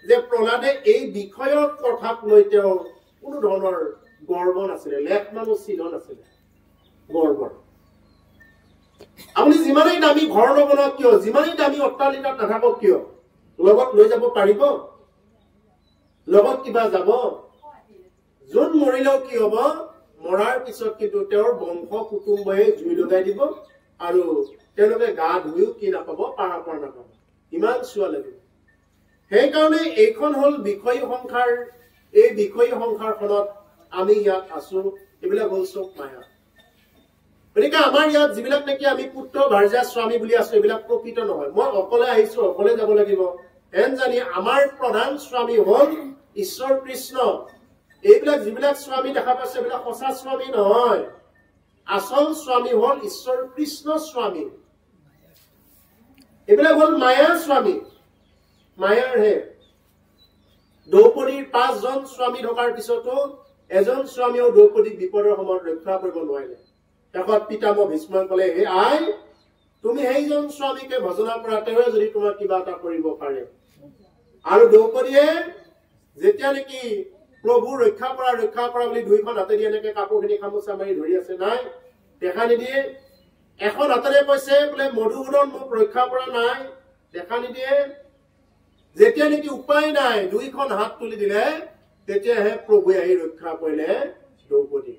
যে প্ৰহ্লাদে এই বিষয়ৰ কথাক লৈ তেওঁ কোনো ধৰণৰ গৰ্ব নাছিলে, লেখ মানুহ চিহ্ন নাছিলে গৰ্বৰ। আপুনি যিমানেই দামী ঘৰ নবনাওক কিয়, যিমানেই দামী অট্টালিকাত নাথাকক কিয়, লগত লৈ যাব পাৰিব? লগত কিবা যাব? যোন মৰিলেও কি হব? মৰাৰ পিছত কিন্তু তেওঁৰ বংশ কুটুম্বই জুই লগাই দিব আৰু তেওঁলোকে গা ধুইও কি নাপাব? পাৰাপৰ নাপাব। ইমান চোৱা লাগিব। সেইকাৰণে এইখন হল বিষয়ী সংসাৰ। এই বিষয়ী সংসাৰখনত আমি ইয়াত আছো, এইবিলাক হল চব মায়া। গতিকে আমাৰ ইয়াত যিবিলাক নেকি আমি পুত্ৰ ভাৰ্যা স্বামী বুলি আছো, এইবিলাক প্ৰকৃত নহয়। মই অকলে আহিছো, অকলে যাব লাগিব এন জানি আমাৰ প্ৰধান স্বামী হল ঈশ্বৰ কৃষ্ণ। এইবিলাক যিবিলাক স্বামী দেখা পাইছে, এইবিলাক সঁচা স্বামী নহয়। আচল স্বামী হল ঈশ্বৰ কৃষ্ণ স্বামী। এইবিলাক হল মায়া স্বামী, মায়াৰ হে। দ্ৰৌপদীৰ 5 জন স্বামী থকাৰ পিছতো এজন স্বামীও দ্ৰৌপদীক বিপদৰ সময়ত ৰক্ষা কৰিব নোৱাৰিলে। শেষত পিতামহ ভীষ্মই কলে, হে আই, তুমি সেইজন স্বামীকে ভজনা কৰা, তেওঁৱে যদি তোমাক কিবা এটা কৰিব পাৰে। আৰু দ্ৰৌপদীয়ে যেতিয়া নেকি প্ৰভু ৰক্ষা কৰা বুলি দুইখন হাতেদি এনেকে কাপোৰখিনি খামোচা মাৰি ধৰি আছে, নাই দেখা নিদিয়ে। এখন হাতেৰে কৈছে বোলে মধুসূদন মোক ৰক্ষা কৰা, নাই দেখা নিদিয়ে। যেতিয়া নেকি উপায় নাই, দুইখন হাত তুলি দিলে, তেতিয়াহে প্ৰভুৱে আহি ৰক্ষা কৰিলে দ্ৰৌপদী।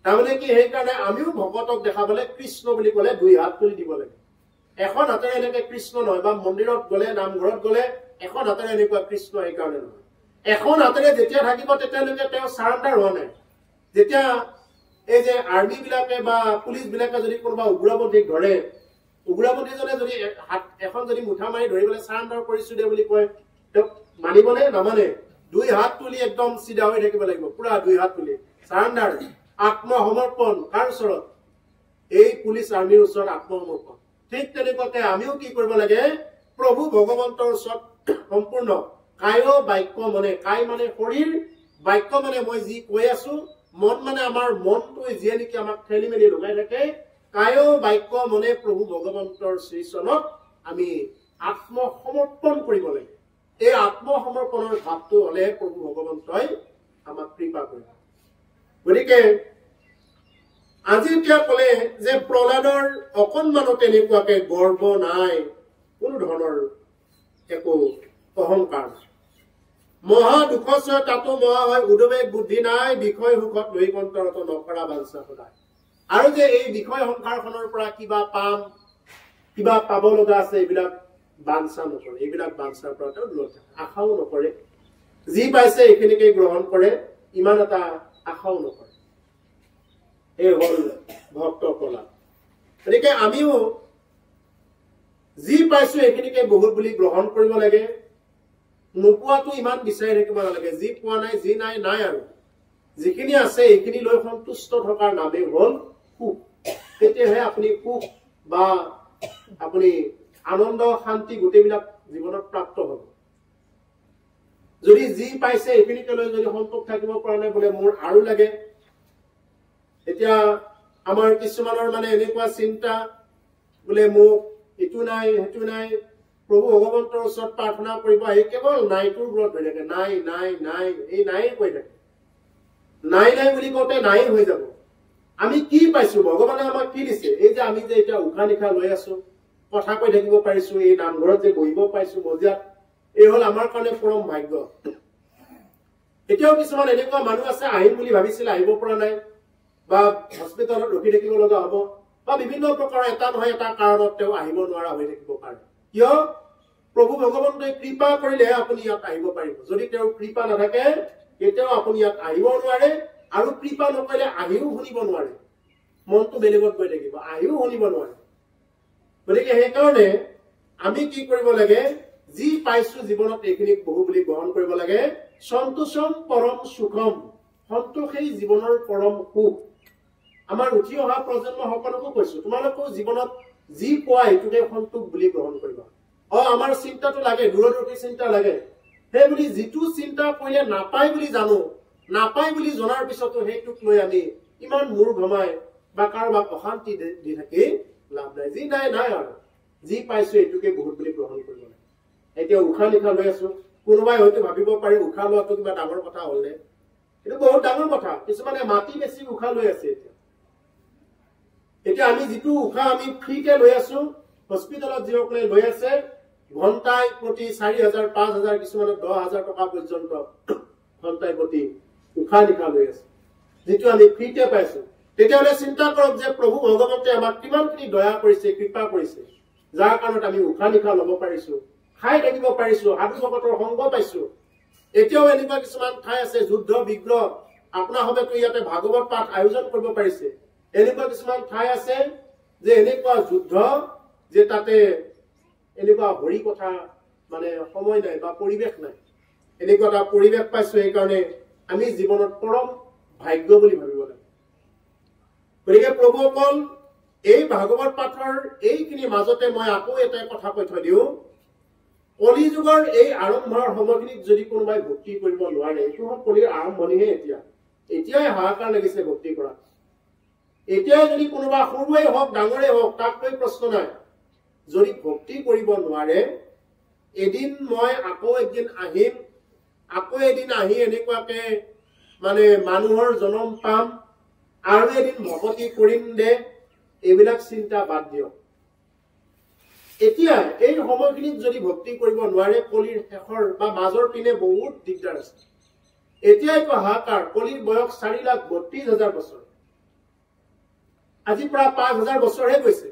তাৰমানে কি, সেইকাৰণে আমিও ভকতক দেখাবলে কৃষ্ণ বুলি কলে 2 হাত তুলি দিব লাগে। এখন হাতেৰে এনেকে কৃষ্ণ নহয়, বা মন্দিৰত গলে, নামঘৰত গলে এখন হাতেৰে এনেকুৱা কৃষ্ণ সেইকাৰণে নহয়। এখন হাতেৰে যেতিয়া থাকিব তেতিয়ালৈকে তেওঁ চাৰেণ্ডাৰ হোৱা নাই। যেতিয়া এই যে আৰ্মি বিলাকে বা পুলিচ বিলাকে যদি কোনোবা উগ্ৰপন্থীক ধৰে, উগ্ৰপন্থীজনে যদি এখন যদি মুঠা মাৰি ধৰিবলৈ চাৰেণ্ডাৰ কৰিছো দে বুলি কয়, তেওঁক মানিবনে? নামানে। 2 হাত তুলি একদম চিধা হৈ থাকিব লাগিব, পুৰা 2 হাত তুলি চাৰেণ্ডাৰ, আত্মসমৰ্পণ। কাৰ ওচৰত? এই পুলিচ আৰ্মিৰ ওচৰত আত্মসমৰ্পণ। ঠিক তেনেকুৱাকে আমিও কি কৰিব লাগে? প্ৰভু ভগৱন্তৰ ওচৰত সম্পূৰ্ণ কায় বাক্য মনে, কায় মানে শৰীৰ, বাক্য মানে মই যি কৈ আছো, মন মানে আমাৰ মনটোৱে যিয়ে নেকি আমাক খেলি মেলি লগাই থাকে, কায় বাক্য মনে প্ৰভু ভগৱন্তৰ শ্ৰীচৰণত আমি আত্মসমৰ্পণ কৰিব লাগে। এই আত্মসমৰ্পণৰ ভাৱটো হলে প্ৰভু ভগৱন্তই আমাক কৃপা কৰিব। গতিকে আজি এতিয়া কলে যে প্ৰহ্লাদৰ অকণমানো তেনেকুৱাকে গৰ্ব নাই, কোনো ধৰণৰ একো অহংকাৰ নাই। মহা দুখস্য তাতো মহা হয়, উদবেগ বুদ্ধি নাই, বিষয় সুখত নৈকন্তৰত নকৰা বাঞ্ছা সদায়। আৰু যে এই বিষয় সংসাৰখনৰ পৰা কিবা পাম, কিবা পাব লগা আছে, এইবিলাক বাঞ্ছা নকৰে। এইবিলাক বাঞ্ছাৰ পৰা তেওঁ দূৰত থাকে, আশাও নকৰে। যি পাইছে এইখিনিকে গ্ৰহণ কৰে, ইমান এটা আশাও নকৰে। এই হল ভক্ত প্ৰহ্লাদ। গতিকে আমিও যি পাইছো এইখিনিকে বহুত বুলি গ্ৰহণ কৰিব লাগে। নোপোৱাটো ইমান বিচাৰি থাকিব নালাগে। যি পোৱা নাই, যি নাই নাই, আৰু যিখিনি আছে এইখিনি লৈ সন্তুষ্ট থকাৰ নামেই হল সুখ। তেতিয়াহে আপুনি সুখ বা আপুনি আনন্দ, শান্তি গোটেইবিলাক জীৱনত প্ৰাপ্ত হব। যদি যি পাইছে এইখিনিকে লৈ যদি সন্তোষ থাকিব পৰা নাই, বোলে মোৰ আৰু লাগে। এতিয়া আমাৰ কিছুমানৰ মানে এনেকুৱা চিন্তা, বোলে মোক এইটো নাই, সেইটো নাই। প্ৰভু ভগৱন্তৰ ওচৰত প্ৰাৰ্থনা কৰিব আহি কেৱল নাইটোৰ ওপৰত হৈ থাকে, নাই নাই নাই, এই নাই কৈ থাকে। নাই নাই বুলি কওঁতে নাই হৈ যাব। আমি কি পাইছো? ভগৱানে আমাক কি দিছে? এই যে আমি যে এতিয়া উশাহ নিশাহ লৈ আছো, কথা কৈ থাকিব পাৰিছো, এই নামঘৰত যে বহিব পাইছো মজিয়াত, এই হল আমাৰ কাৰণে পৰম ভাগ্য। এতিয়াও কিছুমান এনেকুৱা মানুহ আছে, আহিম বুলি ভাবিছিলে, আহিব পৰা নাই, বা হস্পিটেলত ৰখি থাকিব লগা হব, বা বিভিন্ন প্ৰকাৰৰ এটা নহয় এটা কাৰণত তেওঁ আহিব নোৱাৰা হৈ থাকিব পাৰে। কিয়? প্ৰভু ভগৱন্তই কৃপা কৰিলেহে আপুনি ইয়াত আহিব পাৰিব। যদি তেওঁৰ কৃপা নাথাকে তেতিয়াও আপুনি ইয়াত আহিব নোৱাৰে, আৰু কৃপা নকৰিলে আহিও শুনিব নোৱাৰে। মনটো বেলেগত গৈ থাকিব, আহিও শুনিব নোৱাৰে। গতিকে সেইকাৰণে আমি কি কৰিব লাগে? যি পাইছো জীৱনত এইখিনিক বহু বুলি গ্ৰহণ কৰিব লাগে। সন্তোষম পৰম সুখম, সন্তোষেই জীৱনৰ পৰম সুখ। আমাৰ উঠি অহা প্ৰজন্ম সকলকো কৈছো, তোমালোকেও জীৱনত যি পোৱা এইটোকে সন্তোষ বুলি গ্ৰহণ কৰিবা। আমাৰ চিন্তাটো লাগে, দূৰদৰ্শী চিন্তা লাগে। সেই বুলি যিটো চিন্তা কৰিলে নাপায় বুলি জানো, নাপায় বুলি জনাৰ পিছতো সেইটোক লৈ আমি ইমান মূৰ ঘমাই বা কাৰোবাক অশান্তি দি থাকি লাভ নাই। যি নাই নাই, আৰু যি পাইছো এইটোকে বহুত বুলি গ্ৰহণ কৰিব লাগে। এতিয়া উশাহ নিশাহ লৈ আছো, কোনোবাই হয়তো ভাবিব পাৰি উশাহ লোৱাটো কিবা ডাঙৰ কথা হ'লনে কিন্তু বহুত ডাঙৰ কথা কিছুমানে মাটি বেছি উশাহ লৈ আছে এতিয়া আমি যিটো উশাহ আমি ফ্ৰীতে লৈ আছো হস্পিটেলত যিসকলে লৈ আছে ঘণ্টাই প্ৰতি 4,000 5,000 কিছুমানে 10,000 টকা পৰ্যন্ত ঘণ্টাই প্ৰতি উশাহ নিশাহ লৈ আছে যিটো আমি ফ্ৰীতে পাইছো তেতিয়াহ'লে চিন্তা কৰক যে প্ৰভু ভগৱন্তে আমাক কিমানখিনি দয়া কৰিছে কৃপা কৰিছে যাৰ কাৰণত আমি উশাহ নিশাহ ল'ব পাৰিছো খাই থাকিব পাৰিছো সাধু ভকতৰ সংগ পাইছো এতিয়াও এনেকুৱা কিছুমান ঠাই আছে যুদ্ধ বিগ্ৰহ আপোনাৰ হবেতো ইয়াতে ভাগৱত পাঠ আয়োজন কৰিব পাৰিছে এনেকুৱা কিছুমান ঠাই আছে যে এনেকুৱা যুদ্ধ যে তাতে এনেকুৱা হৰি কথা মানে সময় নাই বা পৰিৱেশ নাই এনেকুৱা এটা পৰিৱেশ পাইছো সেইকাৰণে আমি জীৱনত পৰম ভাগ্য বুলি ভাবিব লাগে গতিকে প্ৰভুসকল এই ভাগৱত পাঠৰ এইখিনি মাজতে মই আকৌ এটা কথা কৈ থৈ দিওঁ কলি যুগৰ এই আৰম্ভৰ সময়খিনিত যদি কোনোবাই ভক্তি কৰিব নোৱাৰে এইটো হ'ল কলিৰ আৰম্ভণিহে এতিয়াই হাহাকাৰ লাগিছে ভক্তি কৰা এতিয়াই যদি কোনোবা সৰুৱেই হওক ডাঙৰেই হওক তাক লৈ প্ৰশ্ন নাই যদি ভক্তি কৰিব নোৱাৰে এদিন মই আকৌ এদিন আহিম আকৌ এদিন আহি এনেকুৱাকে মানে মানুহৰ জনম পাম আৰু এদিন ভকতি কৰিম দে এইবিলাক চিন্তা বাদ দিয়ক এতিয়া এই সময়খিনিত যদি ভক্তি কৰিব নোৱাৰে কলিৰ শেষৰ বা মাজৰ পিনে বহুত দিগদাৰ আছে এতিয়াই হাহাকাৰ কলিৰ বয়স 4,32,000 বছৰ আজি প্ৰায় 5,000 বছৰহে গৈছে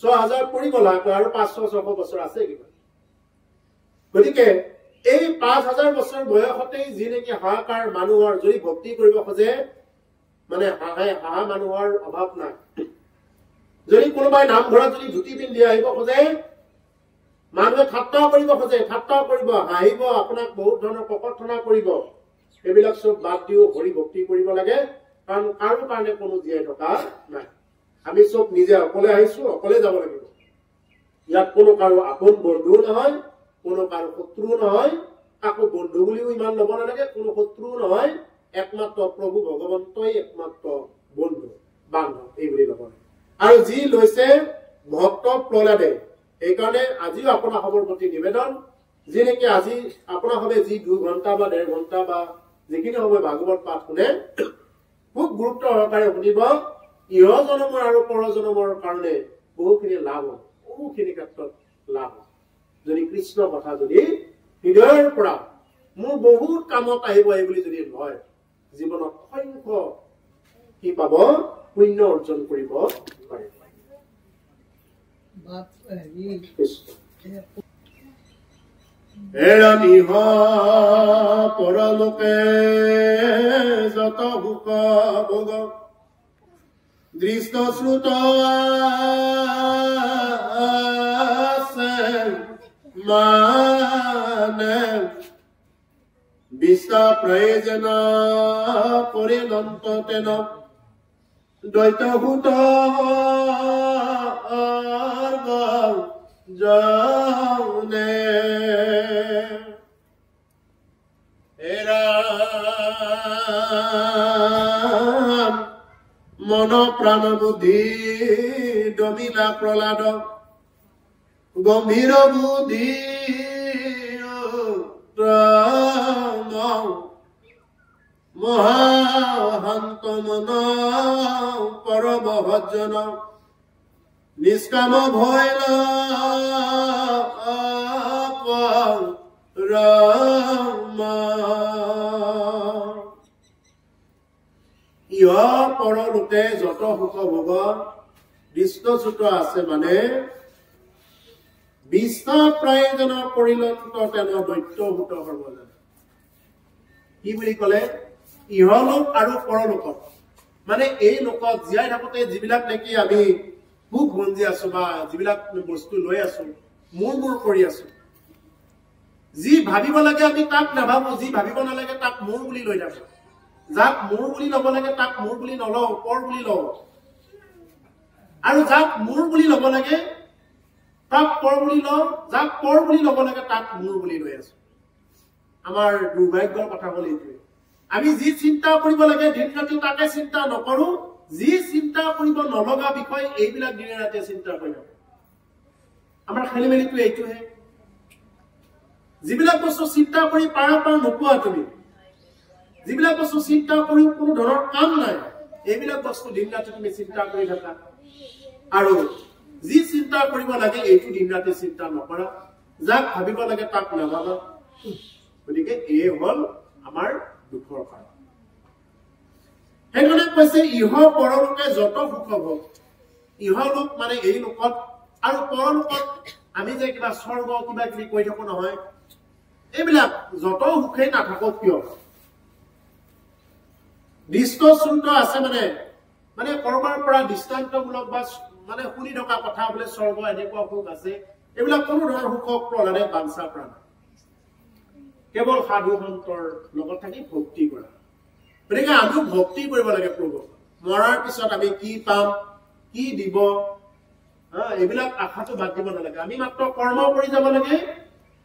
6,000 পৰি গ'ল আৰু 500-600 বছৰ আছে কিবা গতিকে এই 5,000 বছৰ বয়সতেই যি নেকি হাহাকাৰ মানুহৰ যদি ভক্তি কৰিব খোজে মানে হাহা মানুহৰ অভাৱ নাই যদি কোনোবাই নামঘৰত যদি ধুতি পিন্ধি আহিব খোজে মানুহে ঠাট্টা কৰিব খোজে ঠাট্টা কৰিব হাঁহিব আপোনাক বহুত ধৰণৰ ককৰ্থনা কৰিব এইবিলাক চব বাদ দিও হৰি ভক্তি কৰিব লাগে কাৰণ কাৰো কাৰণে কোনো জীয়াই থকা নাই আমি চব নিজে অকলে আহিছো অকলে যাব লাগিব ইয়াত কোনো কাৰো আপোন বন্ধু নহয় কোনো কাৰো শত্ৰু নহয় কাকো বন্ধু বুলিও ইমান ল'ব নালাগে কোনো শত্ৰু নহয় একমাত্ৰ প্ৰভু ভগৱন্তই একমাত্ৰ বন্ধু বান্ধৱ এই বুলি ল'ব লাগে আৰু যি লৈছে ভক্ত প্ৰহ্লাদে এইকাৰণে আজিও আপোনাৰ খবৰ প্ৰতি নিবেদন যি নেকি আজি আপোনাৰ হবে যি 2 ঘণ্টা বা 1.5 ঘণ্টা বা যিখিনি সময় ভাগৱত পাঠ শুনে খুব গুৰুত্ব সহকাৰে শুনিব ইহ জনমৰ আৰু পৰ জনমৰ কাৰণে বহুখিনি লাভ হয় বহুখিনি ক্ষেত্ৰত লাভ হয় যদি কৃষ্ণ কথা যদি হৃদয়ৰ পৰা মোৰ বহুত কামত আহিব এই বুলি যদি লয় জীৱনত অসংখ্য কি পাব পুণ্য অৰ্জন কৰিব পাৰিব এৰানিহ পৰলোকে যত সুখ ভোগ দৃষ্ট শ্ৰুত আছে মানে বিশ্ব প্ৰয়োজন পৰিণন্ত তেন দ্বৈতভূত জনে মন প্ৰাণ বুদ্ধি দমিলা প্ৰহ্লাদ গম্ভীৰ বুদ্ধি মহান্ত মন পৰমহজ্জন নিষ্কাম ভয় ৰাম ইহ পৰলোকে যত সুখ ভোগ দৃষ্টচ্যুত আছে মানে বিশ্ব প্ৰয়োজন পৰিণত তেন দৈত্যভূত সৰ্বজন কি বুলি কলে ইহলোক আৰু পৰলোকত মানে এই লোকত জীয়াই থাকোতে যিবিলাক নেকি আমি ভোগ ভঞ্জি আছো বা যিবিলাক বস্তু লৈ আছো মোৰ কৰি আছো যি ভাবিব লাগে আমি তাক নাভাবো যি ভাবিব নালাগে তাক মোৰ বুলি লৈ থাকো যাক মোৰ বুলি ল'ব লাগে তাক মোৰ বুলি নলওঁ পৰ বুলি লওঁ আৰু যাক মোৰ বুলি ল'ব লাগে তাক পৰ বুলি লওঁ যাক পৰ বুলি ল'ব লাগে তাক মোৰ বুলি লৈ আছো আমাৰ দুৰ্ভাগ্যৰ কথা হ'ল এইটোৱে আমি যি চিন্তা কৰিব লাগে দিন ৰাতি তাকে চিন্তা নকৰো যি চিন্তা কৰিব নলগা বিষয় এইবিলাক দিনে ৰাতি চিন্তা কৰি থাকো আমাৰ খেলিমেলিটো এইটোহে যিবিলাক বস্তু চিন্তা কৰি পাৰা নোপোৱা তুমি, যিবিলাক বস্তু চিন্তা কৰি কোনো ধৰণৰ কাম নাই, এইবিলাক বস্তু দিন ৰাতি তুমি চিন্তা কৰি থাকা। আৰু যি চিন্তা কৰিব লাগে এইটো দিন ৰাতি চিন্তা নকৰা, যাক ভাবিব লাগে তাক নাভাবা। গতিকে এই হল আমাৰ দুখৰ কাৰণ। সেইকাৰণে কৈছে ইহ পৰলোকে যত সুখ হব, ইহলোক মানে এই লোকত আৰু পৰলোকত আমি যে কিবা স্বৰ্গ কিবা কিবি কৈ থাকো নহয়, এইবিলাক যত সুখেই নাথাকক কিয়, দৃষ্টশ্ৰুত আছে মানে কৰবাৰ পৰা দৃষ্টান্তমূলক বা মানে শুনি থকা কথা বোলে স্বৰ্গ এনেকুৱা সুখ আছে, এইবিলাক কোনো ধৰণৰ সুখক প্ৰহ্লাদে বাঞ্ছা কৰা নাই। কেৱল সাধু সন্তৰ লগত থাকি ভক্তি কৰা। গতিকে আমি ভক্তি কৰিব লাগে প্ৰভু। মৰাৰ পিছত আমি কি পাম, কি দিব, এইবিলাক আশাটো বাদ দিব নালাগে। আমি মাত্ৰ কৰ্ম কৰি যাব লাগে,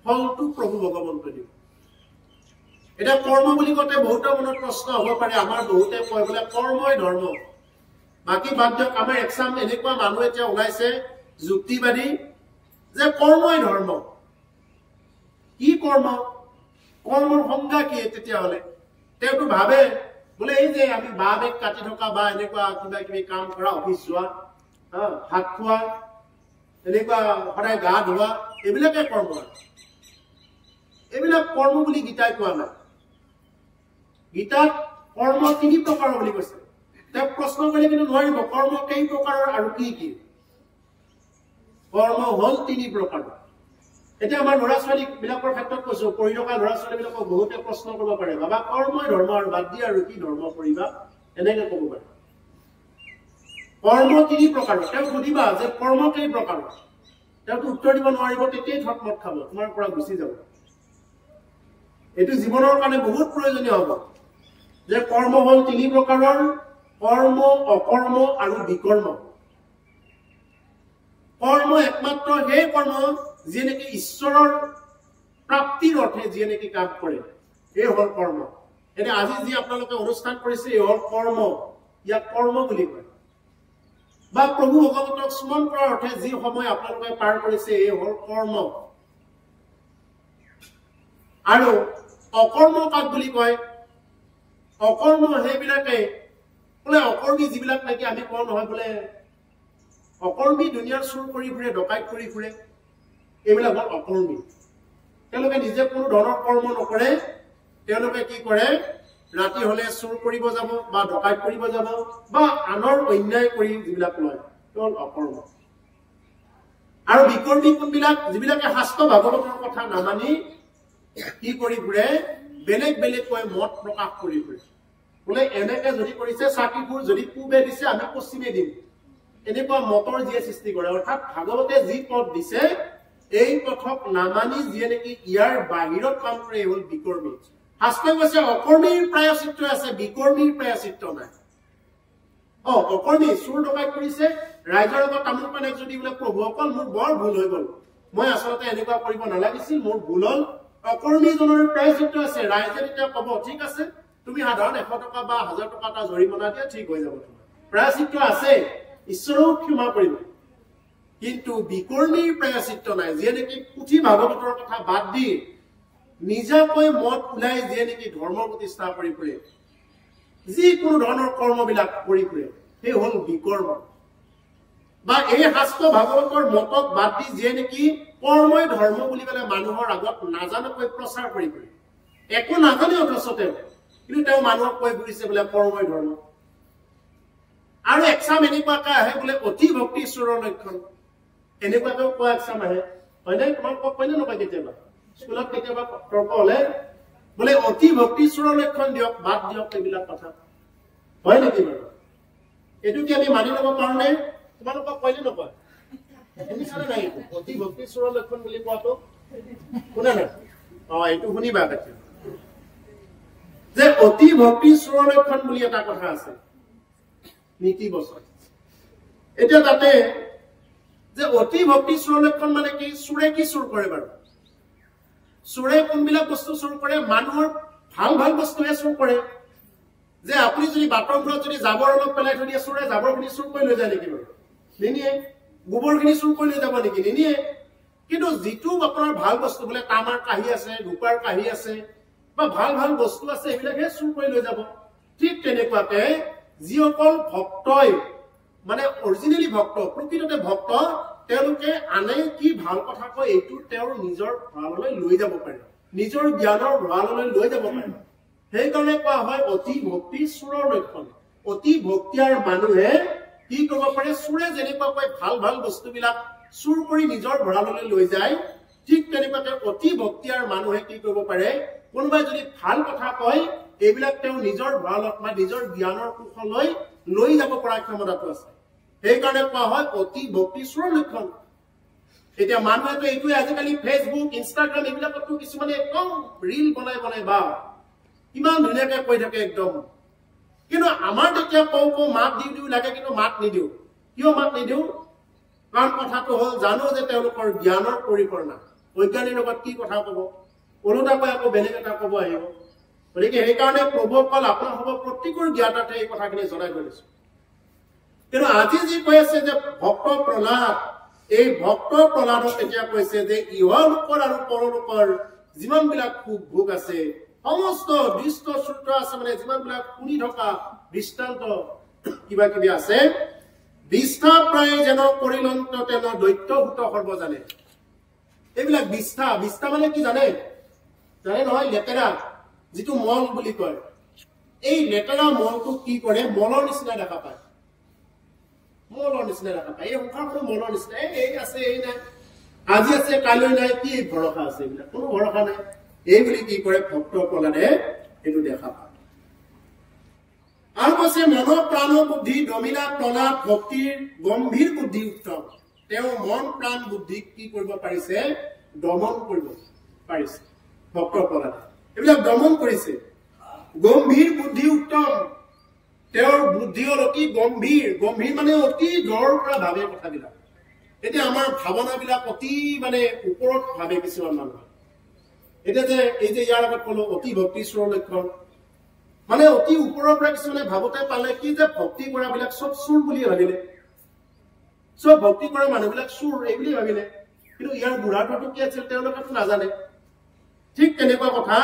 ফলটো প্ৰভু ভগৱন্তই দিব। এতিয়া কৰ্ম বুলি কওঁতে বহুতৰ মনত প্ৰশ্ন হব পাৰে, আমাৰ বহুতে কয় বোলে কৰ্মই ধৰ্ম। বাকী বাদ দিয়ক, আমাৰ এক্সাম এনেকুৱা মানুহ এতিয়া ওলাইছে যুক্তিবাদী যে কৰ্মই ধৰ্ম। কি কৰ্ম, কৰ্মৰ সংজ্ঞা কি? তেতিয়াহলে তেওঁতো ভাবে বোলে এই যে আমি বাঁহ বেগ কাটি থকা বা এনেকুৱা কিবা কিবি কাম কৰা, অফিচ যোৱা, ভাত খোৱা, এনেকুৱা সদায় গা ধোৱা, এইবিলাকে কৰ্ম। এইবিলাক কৰ্ম বুলি গীতাই কোৱা নাই। গীতাত কৰ্ম 3 প্ৰকাৰৰ বুলি কৈছে। তেওঁ প্ৰশ্ন কৰিলে কিন্তু নোৱাৰিব কৰ্ম কেই প্ৰকাৰৰ আৰু কি কি। কৰ্ম হল 3 প্ৰকাৰৰ। এতিয়া আমাৰ ল'ৰা ছোৱালী বিলাকৰ ক্ষেত্ৰত কৈছো, পঢ়ি থকা ল'ৰা ছোৱালী বিলাকক বহুতে প্ৰশ্ন কৰিব পাৰে, বাবা কৰ্মই ধৰ্ম আৰু বাদ দিয়া আৰু কি ধৰ্ম কৰিবা, এনেকে কব পাৰে। কৰ্ম 3 প্ৰকাৰৰ। তেওঁ সুধিবা যে কৰ্ম কেই প্ৰকাৰৰ, তেওঁতো উত্তৰ দিব নোৱাৰিব, তেতিয়াই থটমত খাব, তোমাৰ পৰা গুচি যাব। এইটো জীৱনৰ কাৰণে বহুত প্ৰয়োজনীয় হব যে কৰ্ম হল 3 প্ৰকাৰৰ, কৰ্ম, অকৰ্ম আৰু বিকৰ্ম। কৰ্ম একমাত্ৰ সেই কৰ্ম যিয়ে নেকি ঈশ্বৰৰ প্ৰাপ্তিৰ অৰ্থে যিয়ে নেকি কাম কৰে, এই হল কৰ্ম। এতিয়া আজি যি আপোনালোকে অনুষ্ঠান কৰিছে এই হল কৰ্ম, ইয়াক কৰ্ম বুলি কয়। বা প্ৰভু ভগৱন্তক স্মৰণ কৰাৰ অৰ্থে যি সময় আপোনালোকে পাৰ কৰিছে এই হল কৰ্ম। আৰু অকৰ্ম কাক বুলি কয়? অকৰ্ম সেইবিলাকে বোলে অকৰ্মী যিবিলাক নেকি আমি কওঁ নহয় বোলে অকৰ্মী দুনিয়াৰ চুৰ কৰি ফুৰে, ডকাইত কৰি ফুৰে, এইবিলাক হল অকৰ্মী। তেওঁলোকে নিজে কোনো ধৰণৰ কৰ্ম নকৰে, তেওঁলোকে কি কৰে, ৰাতি হলে চুৰ কৰিব যাব বা ডকাইত কৰিব যাব বা আনৰ অন্যায় কৰি যিবিলাক লয়, হল অকৰ্ম। আৰু বিকৰ্মী কোনবিলাক? যিবিলাকে শাস্ত্ৰ ভাগৱতৰ কথা নামানি কি কৰি ফুৰে, বেলেগ বেলেগকৈ মত প্ৰকাশ কৰি ফুৰে। বোলে এনেকে যদি কৰিছে চাকিবোৰ যদি পূবে দিছে আমি পশ্চিমে দিম, এনেকুৱা মতৰ যিয়ে সৃষ্টি কৰে। অৰ্থাৎ ভাগৱতে যি পথ দিছে এই পথক নামানি যিয়ে নেকি ইয়াৰ বাহিৰত কাম কৰে, এই হল বিকৰ্মী। শাস্ত্ৰই কৈছে অকৰ্মীৰ প্ৰায়শ্চিত্ত আছে, বিকৰ্মীৰ প্ৰায়শ্চিত্ত নাই। অকৰ্মী চুৰ ডকাইত কৰিছে, ৰাইজৰ আগত তামোল পানে যদি বোলে প্ৰভু অকল মোৰ বৰ ভুল হৈ গল, মই আচলতে এনেকুৱা কৰিব নালাগিছিল, মোৰ ভুল হল, অকৰ্মীজনৰ প্ৰায়শ্চিত্ত আছে। ৰাইজে তেতিয়া কব ঠিক আছে, তুমি সাধাৰণ 100 টকা বা 1000 টকা এটা জৰিমনা দিয়া, ঠিক হৈ যাব, তোমাৰ প্ৰায়শ্চিত্ত আছে, ঈশ্বৰেও ক্ষমা কৰিব। কিন্তু বিকৰ্মীৰ প্ৰায়শ্চিত্ত নাই, যিয়ে নেকি পুথি ভাগৱতৰ কথা বাদ দি নিজাকৈ মত ওলাই যিয়ে নেকি ধৰ্ম প্ৰতিষ্ঠা কৰি ফুৰে, যিকোনো ধৰণৰ কৰ্মবিলাক কৰি ফুৰে, সেই হল বিকৰ্ম। বা এই শাস্ত্ৰ ভাগৱতৰ মতক বাদ দি যিয়ে নেকি কৰ্মই ধৰ্ম বুলি পেলাই মানুহৰ আগত নাজানকৈ প্ৰচাৰ কৰি ফুৰে, একো নাজানে অথচ কিন্তু তেওঁ মানুহক কৈ ফুৰিছে বোলে কৰ্মই ধৰ্ম। আৰু এক্সাম এনেকুৱাকে আহে বোলে অতি ভক্তি ঈশ্বৰৰ লক্ষণ, এনেকুৱাকেও কোৱা এক্সাম আহে, হয় নে? তোমালোকক কয় নে নকয়? কেতিয়াবা স্কুলত কেতিয়াবা তৰ্ক হলে বোলে অতি ভক্তি ঈশ্বৰৰ লক্ষণ দিয়ক, বাদ দিয়ক, এইবিলাক কথা হয় নেকি বাৰু? এইটো কি আমি মানি লব পাৰো নে? তোমালোকক কয় নে নকয়? শুনিছানে নাই? অতি ভক্তি ঈশ্বৰৰ লক্ষণ বুলি কোৱাটো শুনা নাই? এইটো শুনিবা কেতিয়া যে অতি ভক্তি ঈশ্বৰৰ লক্ষণ বুলি এটা কথা আছে নীতি বচন। এতিয়া তাতে যে অতি ভক্তি ঈশ্বৰৰ লক্ষণ মানে কি? চোৰে কি চুৰ কৰে বাৰু? চোৰে কোনবিলাক বস্তু চুৰ কৰে? মানুহৰ ভাল ভাল বস্তুহে চুৰ কৰে। যে আপুনি যদি বাটৰ ঘৰত যদি জাবৰ অলপ পেলাই থৈ দিয়ে, চোৰে জাবৰখিনি চুৰ কৰি লৈ যায় নেকি বাৰু? নিনিয়ে। গোবৰখিনি চুৰ কৰি লৈ যাব নেকি? নিনিয়ে। কিন্তু যিটো আপোনাৰ ভাল বস্তু বোলে তামাৰ কাহি আছে, ৰূপাৰ কাহি আছে বা ভাল ভাল বস্তু আছে, এইবিলাকে চুৰ কৰি লৈ যাব। ঠিক তেনেকুৱাকে যিসকল ভক্তই মানে অৰিজিনেলি ভক্ত, প্ৰকৃততে ভক্ত, তেওঁলোকে আনে কি ভাল কথা কয় এইটো তেওঁৰ নিজৰ ভঁৰাললৈ লৈ যাব পাৰে, নিজৰ জ্ঞানৰ ভঁৰাললৈ লৈ যাব পাৰে। সেইকাৰণে কোৱা হয় অতি ভক্তি চোৰৰ লক্ষণ। অতি ভক্তিয়াৰ মানুহে কি কৰিব পাৰে, চোৰে যেনেকুৱাকৈ ভাল ভাল বস্তুবিলাক চুৰ কৰি নিজৰ ভঁৰাললৈ লৈ যায়, ঠিক তেনেকুৱাকে অতি ভক্তিয়াৰ মানুহে কি কৰিব পাৰে, কোনোবাই যদি ভাল কথা কয় এইবিলাক তেওঁ নিজৰ ভঁৰালত বা নিজৰ জ্ঞানৰ কোষলৈ লৈ যাব পৰা ক্ষমতাটো আছে। সেইকাৰণে কোৱা হয় অতি ভক্তি চোৰৰ লক্ষণ। এতিয়া মানুহেতো এইটোৱে আজিকালি ফেচবুক, ইনষ্টাগ্ৰাম এইবিলাকতো কিছুমানে একদম ৰিল বনাই বনাই বা ইমান ধুনীয়াকে কৈ থাকে একদম। কিন্তু আমাৰ তেতিয়া কওঁ মাত দিও লাগে, কিন্তু মাত নিদিও। কিয় মাত নিদিও? কাৰণ কথাটো হ'ল জানো যে তেওঁলোকৰ জ্ঞানৰ পৰিসৰ নাই। বৈজ্ঞানিক লগত কি কথা কব, ওলোটাকৈ আকৌ বেলেগ এটা কব আহিব। গতিকে সেইকাৰণে প্ৰভুসকল আপোনালোকৰ প্ৰত্যেকৰ জ্ঞাতাতে এই কথাখিনি জনাই থৈ দিছো। কিন্তু আজি যি কৈ আছে যে ভক্ত প্ৰহ্লাদ, এই ভক্ত প্ৰহ্লাদক এতিয়া কৈছে যে ইহলোকৰ আৰু পৰলোকৰ যিমান বিলাক সুখ ভোগ আছে, সমস্ত দৃষ্ট সূত্ৰ আছে, মানে যিমান বিলাক শুনি থকা দৃষ্টান্ত কিবা কিবি আছে, বিষ্ঠা প্ৰায় যেন পৰিলন্ত তেন দৈত্যভূত সৰ্বজানে। এইবিলাক বিষ্ঠা, বিষ্ঠা মানে কি জানে? জানে নহয়? লেতেৰা, যিটো মল বুলি কয়। এই লেতেৰা মলটো কি কৰে, মলৰ নিচিনা দেখা পায়, মলৰ নিচিনা দেখা পায়। এই সংসাৰখন মলৰ নিচিনা, এই আছে এই নাই, আজি আছে কাইলৈ নাই, কি ভৰসা আছে? এইবিলাক কোনো ভৰসা নাই। এই বুলি কি কৰে ভক্ত প্ৰহ্লাদে এইটো দেখা পায়। আৰু কৈছে মন প্ৰাণ বুদ্ধি দমিলা প্ৰহ্লাদ ভক্তিৰ গম্ভীৰ বুদ্ধি উত্তম। তেওঁ মন প্ৰাণ বুদ্ধিক কি কৰিব পাৰিছে, দমন কৰিব পাৰিছে ভক্ত প্ৰহ্লাদে। এইবিলাক দমন কৰিছে। গম্ভীৰ বুদ্ধি উত্তম, তেওঁৰ বুদ্ধি হল অতি গম্ভীৰ। গম্ভীৰ মানে অতি দৰৰ পৰা ভাবে কথাবিলাক। এতিয়া আমাৰ ভাৱনাবিলাক অতি মানে ওপৰত ভাবে কিছুমান মানুহ। এতিয়া যে এই যে ইয়াৰ আগত কলো অতি ভক্তি চোৰৰ লক্ষণ, মানে অতি ওপৰৰ পৰা কিছুমানে ভাবোতে পালে কি যে ভক্তি কৰা বিলাক চব চোৰ বুলি ভাবিলে, চব ভক্তি কৰা মানুহবিলাক চোৰ এই বুলি ভাবিলে। কিন্তু ইয়াৰ বুঢ়াটো কি আছিল তেওঁলোকেতো নাজানে। ঠিক তেনেকুৱা কথা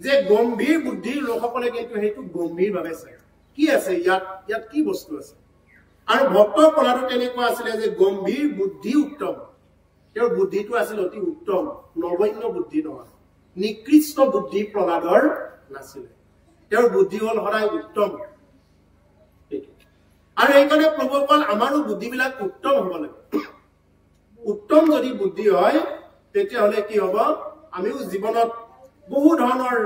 যে গম্ভীৰ বুদ্ধিৰ লোকসকলে কিন্তু সেইটো গম্ভীৰ ভাৱে চায়, কি আছে ইয়াত কি বস্তু আছে। আৰু ভক্ত প্ৰহ্লাদো তেনেকুৱা আছিলে যে গম্ভীৰ বুদ্ধি উত্তম। তেওঁৰ বুদ্ধিটো আছিল অতি উত্তম, নগণ্য বুদ্ধি নহয়, নিকৃষ্ট বুদ্ধি প্ৰহ্লাদৰ নাছিলে। তেওঁৰ বুদ্ধি হল সদায় উত্তম। আৰু এইকাৰণে প্ৰভুসকল আমাৰো বুদ্ধিবিলাক উত্তম হব লাগে। উত্তম যদি বুদ্ধি হয় তেতিয়াহলে কি হব, আমিও জীৱনত বহু ধৰণৰ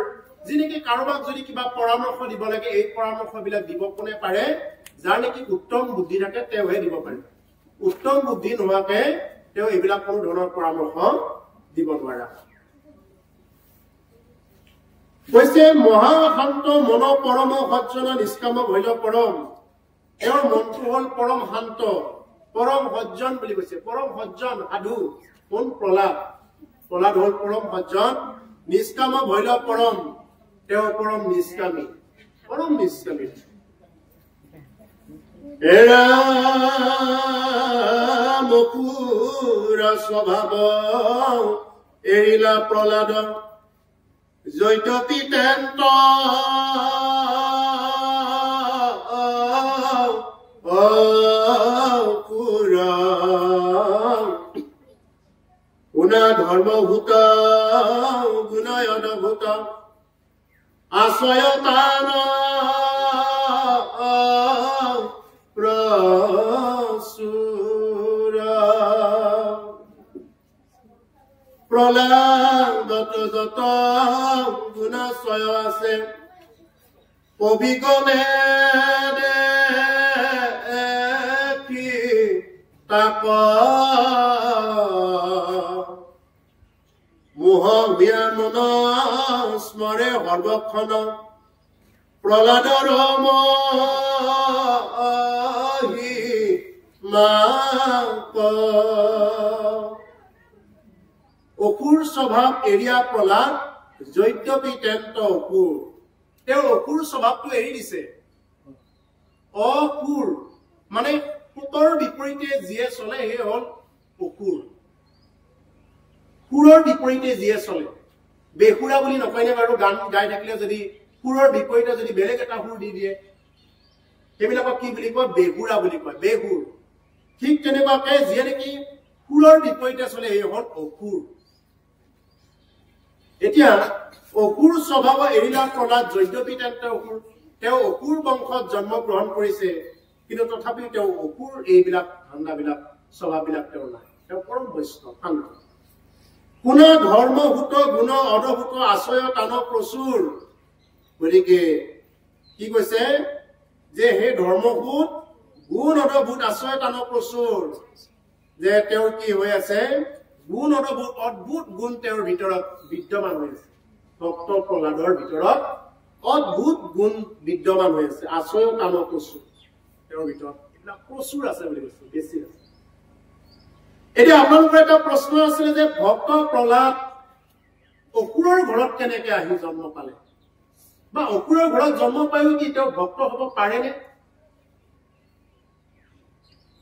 যেনেকে কাৰোবাক যদি কিবা পৰামৰ্শ দিব লাগে, এই পৰামৰ্শ বিলাক দিব কোনে পাৰে, যাৰ নেকি উত্তম বুদ্ধি থাকে তেওঁহে দিব পাৰে। উত্তম বুদ্ধি নোহোৱাকে তেওঁ এইবিলাক কোনো ধৰণৰ পৰামৰ্শ দিব নোৱাৰা। কৈছে মহাশান্ত মন পৰম সজ্জন নিষ্কাম ভৈল পৰম। তেওঁৰ মনটো হল পৰম শান্ত, পৰম সজ্জন বুলি কৈছে। পৰম সজ্জন সাধু কোন? প্ৰহ্লাদ। প্ৰহ্লাদ হল পৰম সজ্জন, নিষ্কাম ভৈল পৰম, তেওঁ পৰম নিষ্কামী, পৰম নিষ্কামী। এৰা মকুৰ স্বভাৱ এৰিলা প্ৰহ্লাদ জৈতপী তেন্ত গুণা ধৰ্মভূত গুণয়নভূত আশ্ৰয়তান প্ৰচুৰ। প্ৰহ্লাদত যত গুণাশ্ৰয় আছে, অভিগমে তাক মোহ বিয়া মন স্মৰে সৰ্বক্ষণ। প্ৰহ্লাদৰ অসুৰ স্বভাৱ এৰিয়া প্ৰহ্লাদ যদ্যপি তেন্ত অসুৰ। তেওঁ অসুৰ স্বভাৱটো এৰি দিছে। অসুৰ মানে সুতৰ বিপৰীতে যিয়ে চলে সেই হল অসুৰ। সুৰৰ বিপৰীতে যিয়ে চলে বেহুৰা বুলি নকয়নে বাৰু গান গাই থাকিলে যদি সুৰৰ বিপৰীতে যদি বেলেগ এটা সুৰ দি দিয়ে সেইবিলাকক কি বুলি কয় বেহুৰা বুলি কয় বেহুৰ ঠিক তেনেকুৱাকৈ যিয়ে নেকি সুৰৰ বিপৰীতে চলে এই হ'ল অসুৰ এতিয়া অসুৰ স্বভাৱ এৰিলা প্ৰহ্লাদ যদ্যপি তেওঁ অসুৰ বংশত জন্ম গ্ৰহণ কৰিছে কিন্তু তথাপিও তেওঁ অসুৰ এইবিলাক ধান্দাবিলাক স্বভাৱবিলাক তেওঁৰ নাই তেওঁ পৰম বৈষ্ণৱ শান্ত গুণ ধৰ্মভূত গুণ অধভূত আশ্ৰয় টান প্ৰচুৰ গতিকে কি কৈছে যে সেই ধৰ্মভূত গুণ অধভূত আশ্ৰয় টান প্ৰচুৰ যে তেওঁৰ কি হৈ আছে গুণ অধভূত অদ্ভুত গুণ তেওঁৰ ভিতৰত বিদ্যমান হৈ আছে ভক্ত প্ৰহ্লাদৰ ভিতৰত অদ্ভুত গুণ বিদ্যমান হৈ আছে আশ্ৰয় টান প্ৰচুৰ তেওঁৰ ভিতৰত এইবিলাক প্ৰচুৰ আছে বুলি কৈছে বেছি আছে এতিয়া আপোনালোকৰ এটা প্ৰশ্ন আছিলে যে ভক্ত প্ৰহ্লাদ অসুৰৰ ঘৰত কেনেকে আহি জন্ম পালে বা অসুৰৰ ঘৰত জন্ম পায়ো কি তেওঁ ভক্ত হ'ব পাৰেনে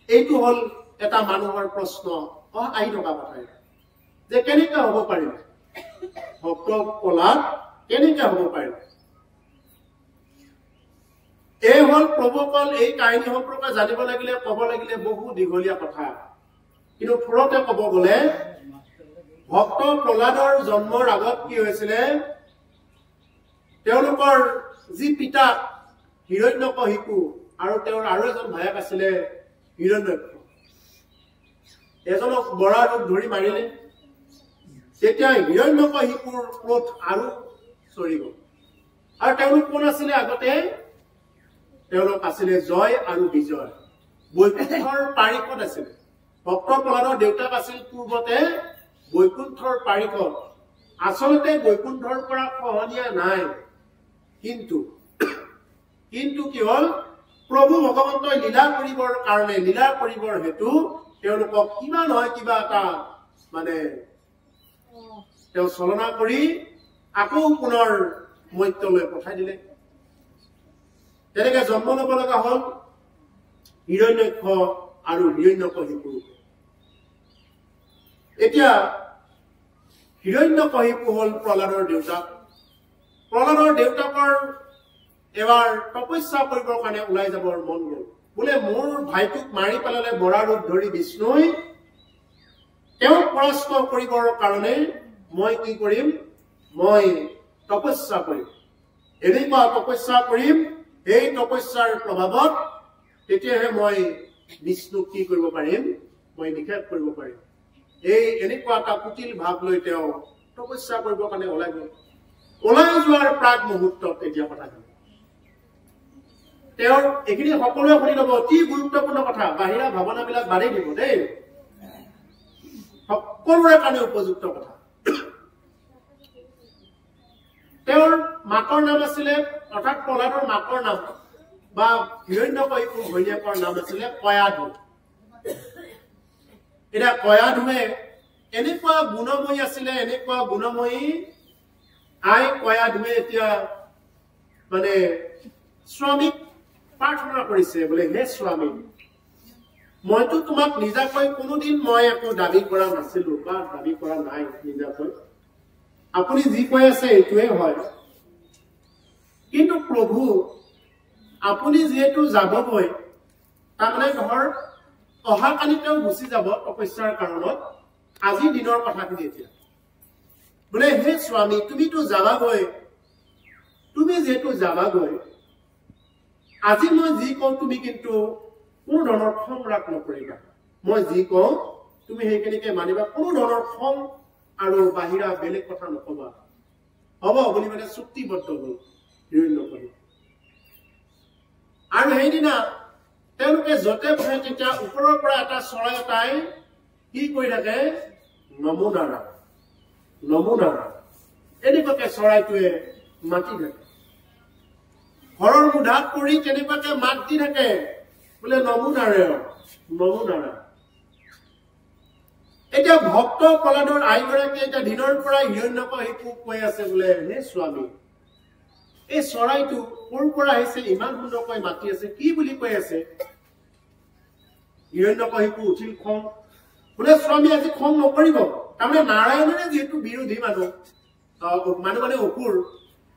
এইটো হ'ল এটা মানুহৰ প্ৰশ্ন আহি থকা কথা যে কেনেকে হ'ব পাৰিব ভক্ত প্ৰহ্লাদ কেনেকে হ'ব পাৰিব এই হ'ল প্ৰভুসকল এই কাহিনী সম্পৰ্কে জানিব লাগিলে ক'ব লাগিলে বহু দীঘলীয়া কথা কিন্তু থোৰতে ক'ব গ'লে ভক্ত প্ৰহ্লাদৰ জন্মৰ আগত কি হৈছিলে তেওঁলোকৰ যি পিতা হিৰণ্যকশিপু আৰু তেওঁৰ আৰু এজন ভায়েক আছিলে হিৰণ্যক্ষ এজনক বৰা ৰূপ ধৰি মাৰিলে তেতিয়া হিৰণ্যকশিপুৰ ক্ৰোধ আৰু চৰি গ'ল আৰু তেওঁলোক কোন আছিলে আগতে তেওঁলোক আছিলে জয় আৰু বিজয় বৈকুণ্ঠৰ পাৰিকত আছিলে ভক্ত প্ৰহ্লাদৰ দেউতাক আছিল পূৰ্বতে বৈকুণ্ঠৰ পাৰিকত আচলতে বৈকুণ্ঠৰ পৰা খহনীয়া নাই কিন্তু কি হ'ল প্ৰভু ভগৱন্তই লীলা কৰিবৰ কাৰণে লীলা কৰিবৰ হেতু তেওঁলোকক কিবা নহয় কিবা এটা মানে তেওঁ চলনা কৰি আকৌ পুনৰ মৰ্ত্যলৈ পঠাই দিলে তেনেকে জন্ম ল'ব লগা হ'ল হিৰণ্যক্ষ আৰু হিৰণ্যকশিপু এতিয়া হিৰণ্যকশিপু হ'ল প্ৰহ্লাদৰ দেউতাক প্ৰহ্লাদৰ দেউতাকৰ এবাৰ তপস্যা কৰিবৰ কাৰণে ওলাই যাবৰ মন গ'ল বোলে মোৰ ভাইটোক মাৰি পেলালে বৰা ৰূপ ধৰি বিষ্ণুই তেওঁক পৰাস্ত কৰিবৰ কাৰণে মই কি কৰিম মই তপস্যা কৰিম এনেকুৱা তপস্যা কৰিম এই তপস্যাৰ প্ৰভাৱত তেতিয়াহে মই বিষ্ণুক কি কৰিব পাৰিম মই নিষেধ কৰিব পাৰিম এই এনেকুৱা এটা কুটিল ভাৱ লৈ তেওঁ তপস্যা কৰিবৰ কাৰণে ওলাই গ'ল ওলাই যোৱাৰ প্ৰাক মুহূৰ্তত এতিয়া কথা তেওঁৰ এইখিনি সকলোৱে শুনি ল'ব অতি গুৰুত্বপূৰ্ণ কথা বাহিৰা ভাৱনাবিলাক বাঢ়ি দিব দেই সকলোৰে কাৰণে উপযুক্ত কথা তেওঁৰ মাকৰ নাম আছিলে অৰ্থাৎ প্ৰহ্লাদৰ মাকৰ নাম বা হিৰণ্যকশিপুৰ ঘৈণীয়েকৰ নাম আছিলে কয়াধু এতিয়া কয়াধুৱে এনেকুৱা গুণময়ী আছিলে এনেকুৱা গুণময়ী আই কয়াধুৱে এতিয়া মানে স্বামীক প্ৰাৰ্থনা কৰিছে বোলে হে স্বামী মইতো তোমাক নিজাকৈ কোনোদিন মই একো দাবী কৰা নাছিলো বা দাবী কৰা নাই নিজাকৈ আপুনি যি কৈ আছে এইটোৱে হয় কিন্তু প্ৰভু আপুনি যিহেতু যাবগৈ তাৰমানে ধৰ অহাকালি তেওঁ গুচি যাব তপস্যাৰ কাৰণত আজি দিনৰ কথাখিনি এতিয়া বোলে হে স্বামী তুমিতো যাবাগৈ তুমি যিহেতু যাবাগৈ আজি মই যি কওঁ তুমি কিন্তু কোনো ধৰণৰ খং ৰাগ নকৰিবা মই যি কওঁ তুমি সেইখিনিকে মানিবা কোনো ধৰণৰ খং আৰু বাহিৰা বেলেগ কথা নকবা হ'ব বুলি মানে চুক্তিবদ্ধ হ'ল হিৰণ্যকশিপু আৰু সেইদিনা তেওঁলোকে য'তে বহে তেতিয়া ওপৰৰ পৰা এটা চৰাই এটাই কি কৰি থাকে নমো নাৰায়ণ এনেকুৱাকে চৰাইটোৱে মাতি থাকে ঘৰৰ মুধাত পৰি কেনেকুৱাকে মাত দি থাকে বোলে নমো নাৰায়ণ এতিয়া ভক্ত প্ৰহ্লাদৰ আইগৰাকী এতিয়া দিনৰ পৰা হিৰণ্যকশিপুক কৈ আছে বোলে হে স্বামী এই চৰাইটো ক'ৰ পৰা আহিছে ইমান সুন্দৰকৈ মাতি আছে কি বুলি কৈ আছে হিৰণ্যকশিপু উঠিল খং বোলে স্বামী আজি খং নকৰিব তাৰমানে নাৰায়ণৰে যেহেতু বিৰোধী মানুহ মানে অসুৰ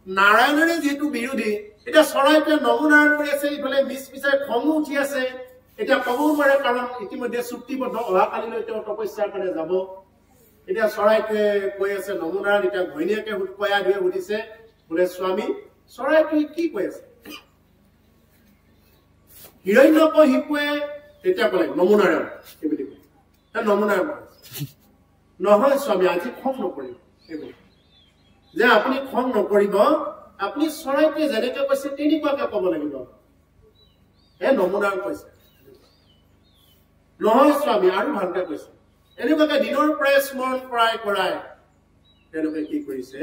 নাৰায়ণৰে যেহেতু বিৰোধী এটা চৰাইটোৱে নমনাৰায়ণ কৰি আছে ইফালে মিছমিছাই খঙো উঠি আছে এটা ক'বও নোৱাৰে কাৰণ ইতিমধ্যে চুক্তিবদ্ধ অহাকালিলৈ তেওঁ তপস্যাৰ কাৰণে যাব এতিয়া চৰাইটোৱে কৈ আছে নমনাৰায়ণ এতিয়া ঘৈণীয়েকে কয়া ধুৱে সুধিছে বোলে স্বামী চৰাইটোৱে কি কৈ আছে হিৰণ্যকশিপুৱে তেতিয়া ক'লে নমনাৰায়ণ এইবুলি কয় নমনাৰায়ণ নহয় স্বামী আজি খং নকৰিব এইবুলি যে আপুনি খং নকৰিব আপুনি চৰাইটোৱে যেনেকে কৈছে তেনেকুৱাকে ক'ব লাগিব নমনাৰায়ণ কৈছে নহয় স্বামী আৰু ভালকে কৈছে এনেকুৱাকে দিনৰ পৰাই স্মৰণ কৰাই তেওঁলোকে কি কৰিছে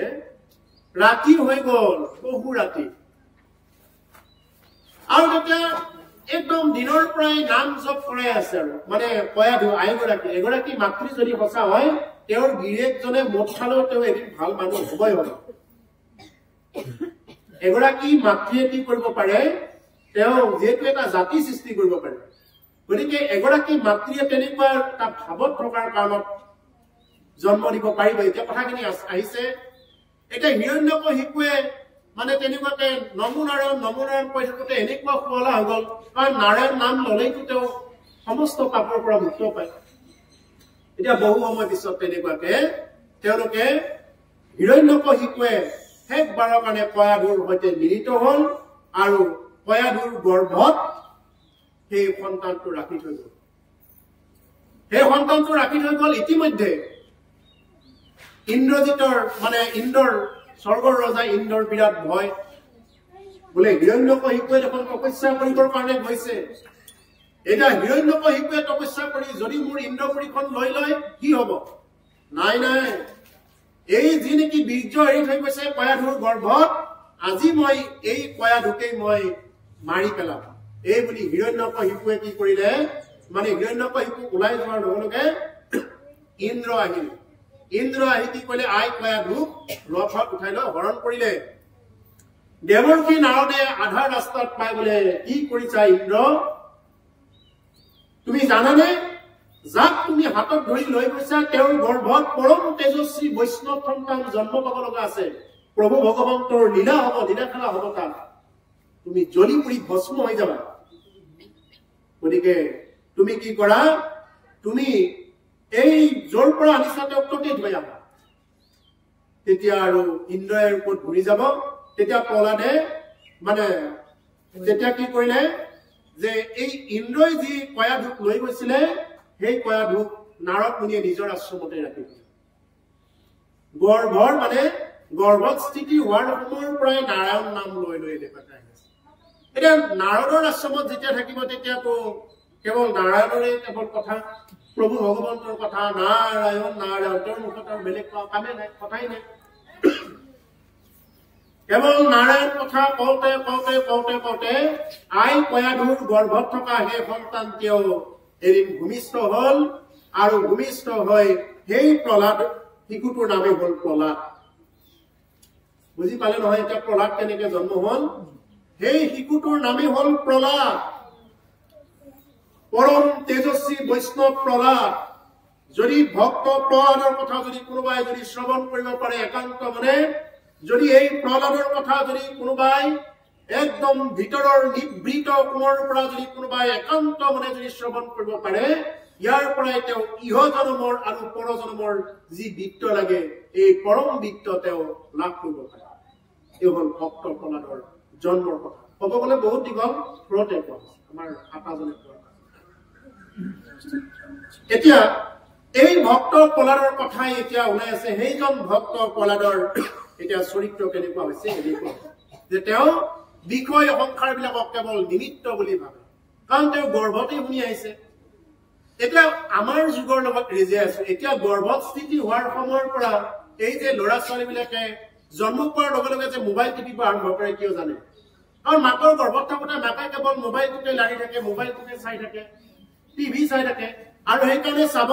ৰাতি হৈ গ'ল বহু ৰাতি আৰু তেতিয়া একদম দিনৰ পৰাই নাম জপ কৰাই আছে আৰু মানে কয়া ধু এগৰাকী মাতৃ যদি সঁচা হয় তেওঁৰ গিৰিয়েকজনে মদ খালেও তেওঁ এদিন ভাল মানুহ হ'বই হ'ব এগৰাকী মাতৃয়ে কি কৰিব পাৰে তেওঁ যেহেতু এটা জাতি সৃষ্টি কৰিব পাৰে গতিকে এগৰাকী মাতৃয়ে তেনেকুৱা এটা ভাৱত থকাৰ কাৰণত জন্ম দিব পাৰিব এতিয়া কথাখিনি আহিছে এতিয়া হিৰণ্যকশিপুৱে মানে তেনেকুৱাকে নমনাৰায়ণ কৈ থাকোঁতে এনেকুৱা শুৱলা হৈ গ'ল কাৰণ নাৰায়ণ নাম ল'লেইতো তেওঁ সমস্ত পাপৰ পৰা মুক্ত পায় এতিয়া বহু সময় পিছত তেনেকুৱাকে তেওঁলোকে হিৰণ্যকশিপুৱে শেষবাৰৰ কাৰণে কয়াধুৰ সৈতে মিলিত হ'ল আৰু কয়াধুৰ গৰ্ভত সেই সন্তানটো ৰাখি থৈ গ'ল ইতিমধ্যে ইন্দ্ৰজিতৰ মানে ইন্দ্ৰৰ স্বৰ্গৰ ৰজা ইন্দ্ৰৰ বিৰাট ভয় বোলে হিৰণ্যকশিপুৱে দেখোন তপস্যা কৰিবৰ কাৰণে গৈছে এটা হিৰণ্যকশিপুৱে তপস্যা কৰি যদি মোৰ ইন্দ্ৰপুৰীখন লৈ লয় কি হ'ব নাই এই যি নেকি বীৰ্য এৰি থৈ গৈছে কয়াধুৰ গৰ্ভত আজি মই এই কয়াধুকেই মই মাৰি পেলাম এই বুলি হিৰণ্যকশিপুৱে কি কৰিলে মানে হিৰণ্যকশিপু ওলাই যোৱাৰ লগে লগে ইন্দ্ৰ আহি কি কৰিলে আই কয়াধুক ৰথত উঠাই লৈ হৰণ কৰিলে দেৱৰ্ষি নাৰদে আধা ৰাস্তাত পাই বোলে কি কৰিছা ইন্দ্ৰ তুমি জানানে যাক তুমি হাতত ধৰি লৈ গৈছা তেওঁৰ গৰ্ভত পৰম তেজস্বী বৈষ্ণৱ সন্তান জন্ম পাব লগা আছে প্ৰভু ভগৱন্তৰ লীলা হ'ব লীলা খেলা হ'ব তাত তুমি জ্বলি পুৰি ভস্ম হৈ যাবা গতিকে তুমি কি কৰা তুমি এই য'ৰ পৰা আনিছা তেওঁক ততে ধুই আহা তেতিয়া আৰু ইন্দ্ৰই ওপৰত ঘূৰি যাব তেতিয়া প্ৰহ্লাদে মানে তেতিয়া কি কৰিলে যে এই ইন্দ্ৰই যি কয়াধুক লৈ গৈছিলে সেই কয়াধুক নাৰদ মুনিয়ে নিজৰ আশ্ৰমতে ৰাখি গৰ্ভৰ মানে গৰ্ভত স্থিতি হোৱাৰ সময়ৰ পৰাই নাৰায়ণ নাম লৈ এনেকুৱাকে আহিছে এতিয়া নাৰদৰ আশ্ৰমত যেতিয়া থাকিব তেতিয়াতো কেৱল নাৰায়ণৰে কেৱল কথা প্ৰভু ভগৱন্তৰ কথা নাৰায়ণ তেওঁৰ মুখত আৰু বেলেগ কামে নাই কথাই নাই কেৱল নাৰায়ণ কথা কওঁতে আই কয়াধুৰ গৰ্ভত থকা সেই সন্তানটিও এদিন ভূমিষ্ঠ হল আৰু ভূমিষ্ঠ হৈ সেই প্ৰহ্লাদ শিশুটোৰ নামে হল প্ৰহ্লাদ বুজি পালে নহয় এতিয়া প্ৰহ্লাদ কেনেকে জন্ম হল সেই শিশুটোৰ নামে হল প্ৰহ্লাদ পৰম তেজস্বী বৈষ্ণৱ প্ৰহ্লাদ যদি ভক্ত প্ৰহ্লাদৰ কথা যদি কোনোবাই যদি শ্ৰৱণ কৰিব পাৰে একান্ত মনে যদি এই প্ৰহ্লাদৰ কথা যদি কোনোবাই একদম ভিতৰৰ নিবৃত কোণৰ পৰা যদি কোনোবাই একান্ত মনে যদি শ্ৰৱণ কৰিব পাৰে ইয়াৰ পৰাই তেওঁ ইহ জন্মৰ আৰু পৰ জন্মৰ যি বিত্ত লাগে এই পৰম বিত্ত তেওঁ লাভ কৰিব পাৰে এই হল ভক্ত প্ৰহ্লাদৰ জন্মৰ কথা ক'ব গ'লে বহুত দীঘল ঘৰতে কোৱা আমাৰ আটাজনে এতিয়া এই ভক্ত প্ৰহ্লাদৰ কথাই এতিয়া ওলাই আছে সেইজন ভক্ত প্ৰহ্লাদৰ এতিয়া চৰিত্ৰ কেনেকুৱা হৈছে এনেকুৱা যে তেওঁ বিষয় সংসাৰ বিলাকক কেৱল নিমিত্ত বুলি ভাবে কাৰণ তেওঁ গৰ্ভতে শুনি আহিছে এতিয়া আমাৰ যুগৰ লগত ৰেজে আছে এতিয়া গৰ্ভত স্থিতি হোৱাৰ সময়ৰ পৰা এই যে ল'ৰা ছোৱালী বিলাকে জন্ম পোৱাৰ লগে লগে যে মোবাইল টিপিব আৰম্ভ কৰে কিয় জানে কাৰণ মাকৰ গৰ্ভত থাকোঁতে মাকে কেৱল মোবাইলটোতে লাগি থাকে মোবাইলটোতে চাই থাকে টিভি চাই থাকে আৰু সেইকাৰণে চাব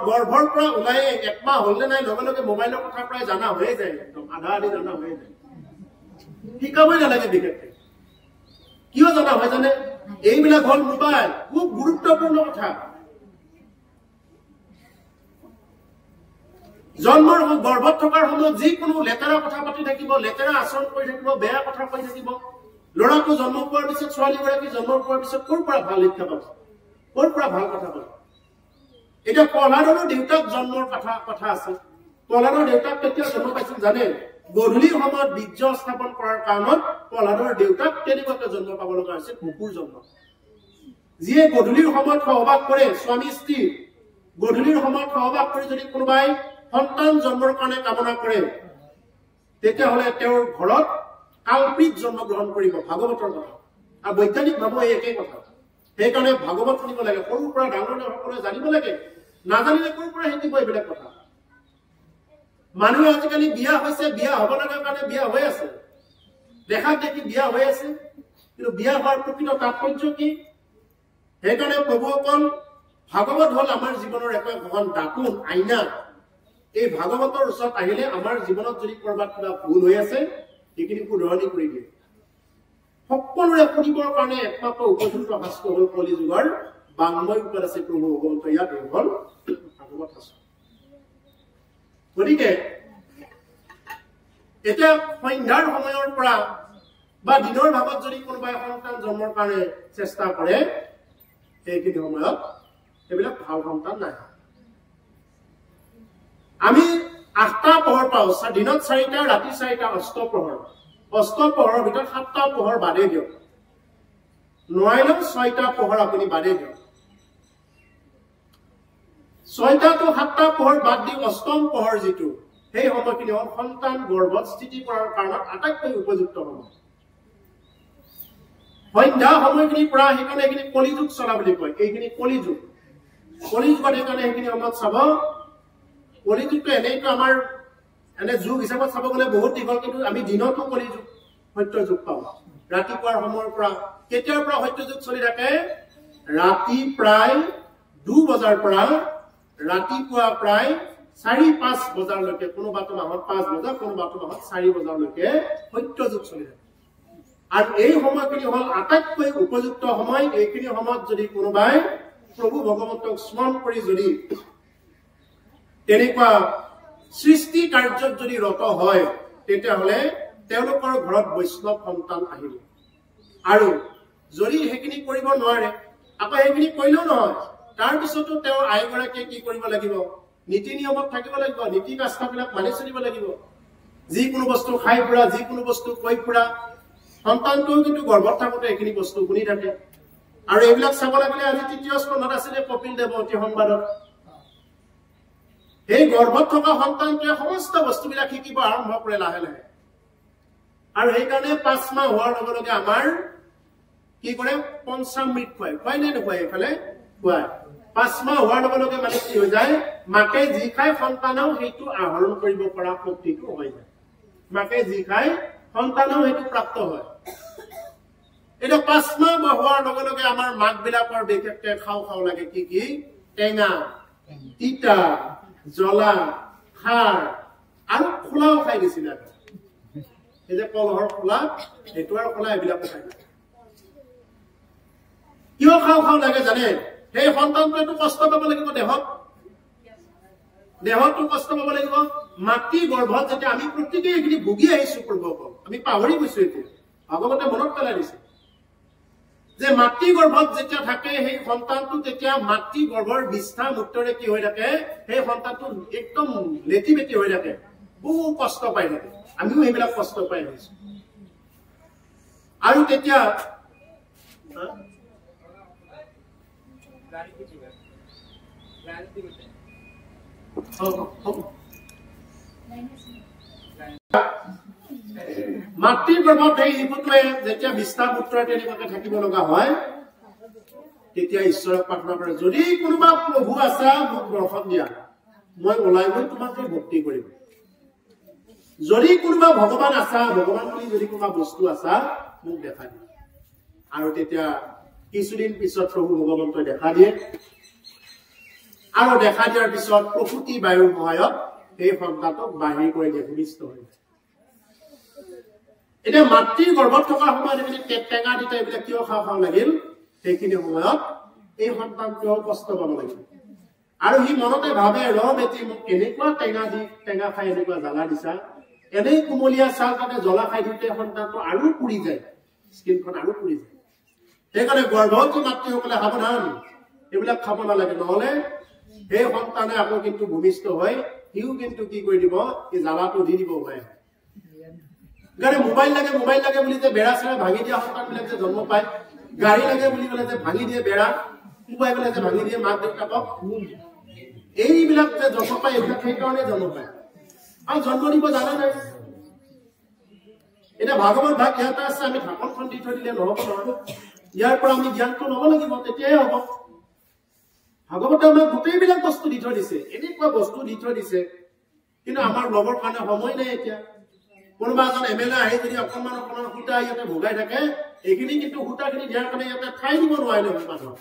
গৰ্ভৰ পৰা ওলাই একমাহ হলে নাই লগে লগে মোবাইলৰ কথা প্ৰায় জানা হৈয়ে যায় একদম আধা আধি জানা হৈয়ে যায় শিকাবই নালাগে বিশেষকে কিয় জানা হয় জানে এইবিলাক হল মোবাইল খুব গুৰুত্বপূৰ্ণ কথা জন্মৰ গৰ্ভত থকাৰ সময়ত যিকোনো লেতেৰা কথা পাতি থাকিব, লেতেৰা আচৰণ কৰি থাকিব, বেয়া কথা কৈ থাকিব। ল'ৰাটো জন্ম পোৱাৰ পিছত, ছোৱালীগৰাকী জন্ম পোৱাৰ পিছত ক'ৰ পৰা ভাল শিক্ষা পাব, ক'ৰ পৰা ভাল কথা পাব? এতিয়া প্ৰহ্লাদৰো দেউতাক জন্মৰ কথা আছে। প্ৰহ্লাদৰ দেউতাক কেতিয়া জন্ম পাইছিল জানে? গধূলি সময়ত বীৰ্য স্থাপন কৰাৰ কাৰণত প্ৰহ্লাদৰ দেউতাক তেনেকুৱাকে জন্ম পাব লগা হৈছিল, কুকুৰ জন্ম। যিয়ে গধূলিৰ সময়ত সহবাস কৰে, স্বামী স্ত্ৰী গধূলিৰ সময়ত সহবাস কৰি যদি কোনোবাই সন্তান জন্মৰ কাৰণে কামনা কৰে, তেতিয়াহ'লে তেওঁৰ ঘৰত কালপিত জন্মগ্ৰহণ কৰিব। ভাগৱতৰ কথা আৰু বৈজ্ঞানিক ভাৱে এই একেই কথা। সেইকাৰণে ভাগৱত শুনিব লাগে, সৰুৰ পৰা ডাঙৰলৈ সকলোৱে জানিব লাগে। নাজানিলে ক'ৰ পৰা শিকিব এইবিলাক কথা? মানুহে আজিকালি বিয়া হৈছে, বিয়া হ'ব লগাৰ কাৰণে বিয়া হৈ আছে, দেখাক দেখি বিয়া হৈ আছে, কিন্তু বিয়া হোৱাৰ প্ৰকৃত তাৎপৰ্য কি? সেইকাৰণে প্ৰভুসকল, ভাগৱত হ'ল আমাৰ জীৱনৰ এখন দাপোন, আইনা। এই ভাগৱতৰ ওচৰত আহিলে আমাৰ জীৱনত যদি কৰবাত কিবা ভুল হৈ আছে, সেইখিনি শুধৰণি কৰি দিয়ে। সকলোৰে শুনিবৰ কাৰণে একমাত্ৰ উপযুক্ত শাস্ত্ৰ হ'ল কলি যুগৰ বাংময় ৰূপত আছে প্ৰভু ভগৱন্ত, ইয়াত হ'ল ভাগৱত শাস্ত্ৰ। গতিকে এতিয়া সন্ধ্যাৰ সময়ৰ পৰা বা দিনৰ ভাগত যদি কোনোবাই সন্তান জন্মৰ কাৰণে চেষ্টা কৰে, সেইখিনি সময়ত এইবিলাক ভাল সন্তান নাই। আমি 8টা পোহৰ পাওঁ, দিনত 4টা, ৰাতি 4টা, অষ্টপ্ৰহৰ। অষ্টপ্ৰহৰৰ ভিতৰত 7টা পোহৰ বাদেই দিয়ক, নোৱাৰিলেও 6টা পোহৰ আপুনি বাদেই দিয়ক। 6টাটো 7টা পোহৰ বাদ দি অষ্টম পোহৰ যিটো, সেই সময়খিনি হ'ল সন্তান গৰ্ভত স্থিতি কৰাৰ কাৰণত আটাইতকৈ উপযুক্ত সময়। সন্ধ্যা সময়খিনিৰ পৰা সেইকাৰণে এইখিনি কলিযুগ চলা বুলি কয়। এইখিনি কলিযুগ, কলিযুগত সেইকাৰণে সেইখিনি সময়ত চাব। কলিযুগটো এনেইতো আমাৰ এনে যুগ হিচাপত চাব গ'লে বহুত দীঘল, কিন্তু আমি দিনতো কলিযুগ, সত্যযুগ পাওঁ। ৰাতিপুৱাৰ সময়ৰ পৰা কেতিয়াৰ পৰা সত্যযুগ চলি থাকে? ৰাতি প্ৰায় 2 বজাৰ পৰা ৰাতিপুৱা প্ৰায় 4-5 বজালৈকে, কোনোবাটো মাহত 5 বজা, কোনোবাটো মাহত 4 বজালৈকে সত্যযুগ চলি থাকে। আৰু এই সময়খিনি হ'ল আটাইতকৈ উপযুক্ত সময়। এইখিনি সময়ত যদি কোনোবাই প্ৰভু ভগৱন্তক স্মৰণ কৰি যদি তেনেকুৱা সৃষ্টি কাৰ্যত যদি ৰত হয়, তেতিয়াহ'লে তেওঁলোকৰ ঘৰত বৈষ্ণৱ সন্তান আহিব। আৰু যদি সেইখিনি কৰিব নোৱাৰে, আকৌ সেইখিনি কৰিলেও নহয়, তাৰপিছতো তেওঁৰ আইগৰাকীয়ে কি কৰিব লাগিব? নীতি নিয়মত থাকিব লাগিব, নীতি কাষ্ঠাবিলাক মানি চলিব লাগিব। যিকোনো বস্তু খাই ফুৰা, যিকোনো বস্তু কৈ ফুৰা, সন্তানটোও কিন্তু গৰ্ভত থাকোতে এইখিনি বস্তু শুনি থাকে। আৰু এইবিলাক চাব লাগিলে আজি 3য় স্কন্ধত আছিলে কপিল দেৱতী সংবাদত। এই গৰ্ভত থকা সন্তানটোৱে সমস্ত বস্তুবিলাক শিকিব আৰম্ভ কৰে লাহে লাহে। আৰু সেইকাৰণে 5 মাহ হোৱাৰ লগে লগে আমাৰ কি কৰে? পঞ্চামৃত খুৱায়। খুৱাই নে নোখুৱাই? এইফালে খুৱায়। 5 মাহ হোৱাৰ লগে লগে মানে কি হৈ যায়? মাকে যি খায় সন্তানেও সেইটো আহৰণ কৰিব পৰা শক্তিটো হৈ যায়। মাকে যি খায় সন্তানেও সেইটো প্ৰাপ্ত হয়। এতিয়া 5 মাহ হোৱাৰ লগে লগে আমাৰ মাক বিলাকৰ বিশেষকে খাও খাও লাগে কি কি? টেঙা, তিতা, জ্বলা, খাৰ আৰু খোলাও খাই দিছিল। এই যে কলহৰ খোলা, সেইটো আৰু খোলা, এইবিলাকো খাই। কিয় খাও খাও লাগে জানে? সেই সন্তানটোৱেতো কষ্ট পাব লাগিব, দেহতো কষ্ট পাব লাগিব। মাতৃ গৰ্ভত যেতিয়া আমি প্ৰত্যেকে এইখিনি ভুগি আহিছো প্ৰভুসকল, আমি পাহৰি গৈছো। এতিয়া ভগৱতে মনত পেলাই দিছে যে মাতৃ গৰ্ভত যেতিয়া থাকে সেই সন্তানটো, তেতিয়া মাতৃ গৰ্ভৰ বিষ্ঠা মূত্ৰৰে কি হৈ থাকে? সেই সন্তানটো একদম লেটি বেটি হৈ থাকে, বহু কষ্ট পাই থাকে। আমিও সেইবিলাক কষ্ট পাই আহিছো। আৰু তেতিয়া মাতৃ গৰ্ভত সেই শিশুটোৱে যেতিয়া বিষ্ঠা মূত্ৰৰে তেনেকুৱাকে থাকিব লগা হয়, তেতিয়া ঈশ্বৰক প্ৰাৰ্থনা কৰে, যদি কোনোবা প্ৰভু আছা মোক দৰ্শন দিয়া, মই ওলাই গৈ তোমাক ভক্তি কৰিম। যদি কোনোবা ভগৱান আছা, ভগৱান বুলি যদি কোনোবা বস্তু আছা, মোক দেখা দিয়া। আৰু তেতিয়া কিছুদিন পিছত প্ৰভু ভগৱন্তই দেখা দিয়ে। আৰু দেখা দিয়াৰ পিছত প্ৰসূতি বায়ুৰ সহায়ত সেই সন্তানক বাহিৰ কৰি দিয়ে, ভূমিষ্ঠ হৈ যায়। এতিয়া মাতৃৰ গৰ্ভত থকা সময়ত এইখিনি টেঙা তিতা এইবিলাক কিয় খাও খাও লাগিল? সেইখিনি সময়ত এই সন্তানটোৱেও কষ্ট পাব লাগিব। আৰু সি মনতে ভাবে ৰম এটি মোক কেনেকুৱা টেঙা খাই এনেকুৱা জ্বালা দিছা এনেই কুমলীয়া চাল তাতে জ্বলা খাই দিওঁতে সন্তানটো আৰু পুৰি যায় স্কিনখন আৰু পুৰি যায় সেইকাৰণে গৰ্ভৱতী মাতৃসকলে সাৱধান এইবিলাক খাব নালাগে নহলে সেই সন্তানে আকৌ কিন্তু ভূমিষ্ঠ হয় সিও কিন্তু কি কৰি দিব এই জ্বালাটো দি দিব ওলাই গাড়ী মোবাইল লাগে বুলি যে বেৰা চেৰা ভাঙি দিয়া সন্তানবিলাক যে জন্ম পায় গাড়ী লাগে বুলি ক'লে যে ভাঙি দিয়ে বেৰা কোবাই পেলাই যে ভাঙি দিয়ে মাক দেউতাকক এইবিলাক যে জন্ম পায় এইবিলাক সেইকাৰণে জন্ম পায় আৰু জন্ম দিব জানা নাই এটা ভাগৱত ভাগ ইয়াতে আছে আমি ঢাকনখন দি থৈ দিলে নহ'ব নহয় ইয়াৰ পৰা আমি জ্ঞানটো ল'ব লাগিব তেতিয়াই হ'ব ভাগৱতে আমাক গোটেইবিলাক বস্তু দি থৈ দিছে এনেকুৱা বস্তু দি থৈ দিছে কিন্তু আমাৰ ল'বৰ কাৰণে সময় নাই এতিয়া কোনোবা এজন এমএলএ আহি যদি অকণমান সূতা ইয়াতে ভগাই থাকে এইখিনি কিন্তু সূতাখিনি দিয়াৰ কাৰণে ইয়াতে ঠাই দিব নোৱাৰিলে মানুহক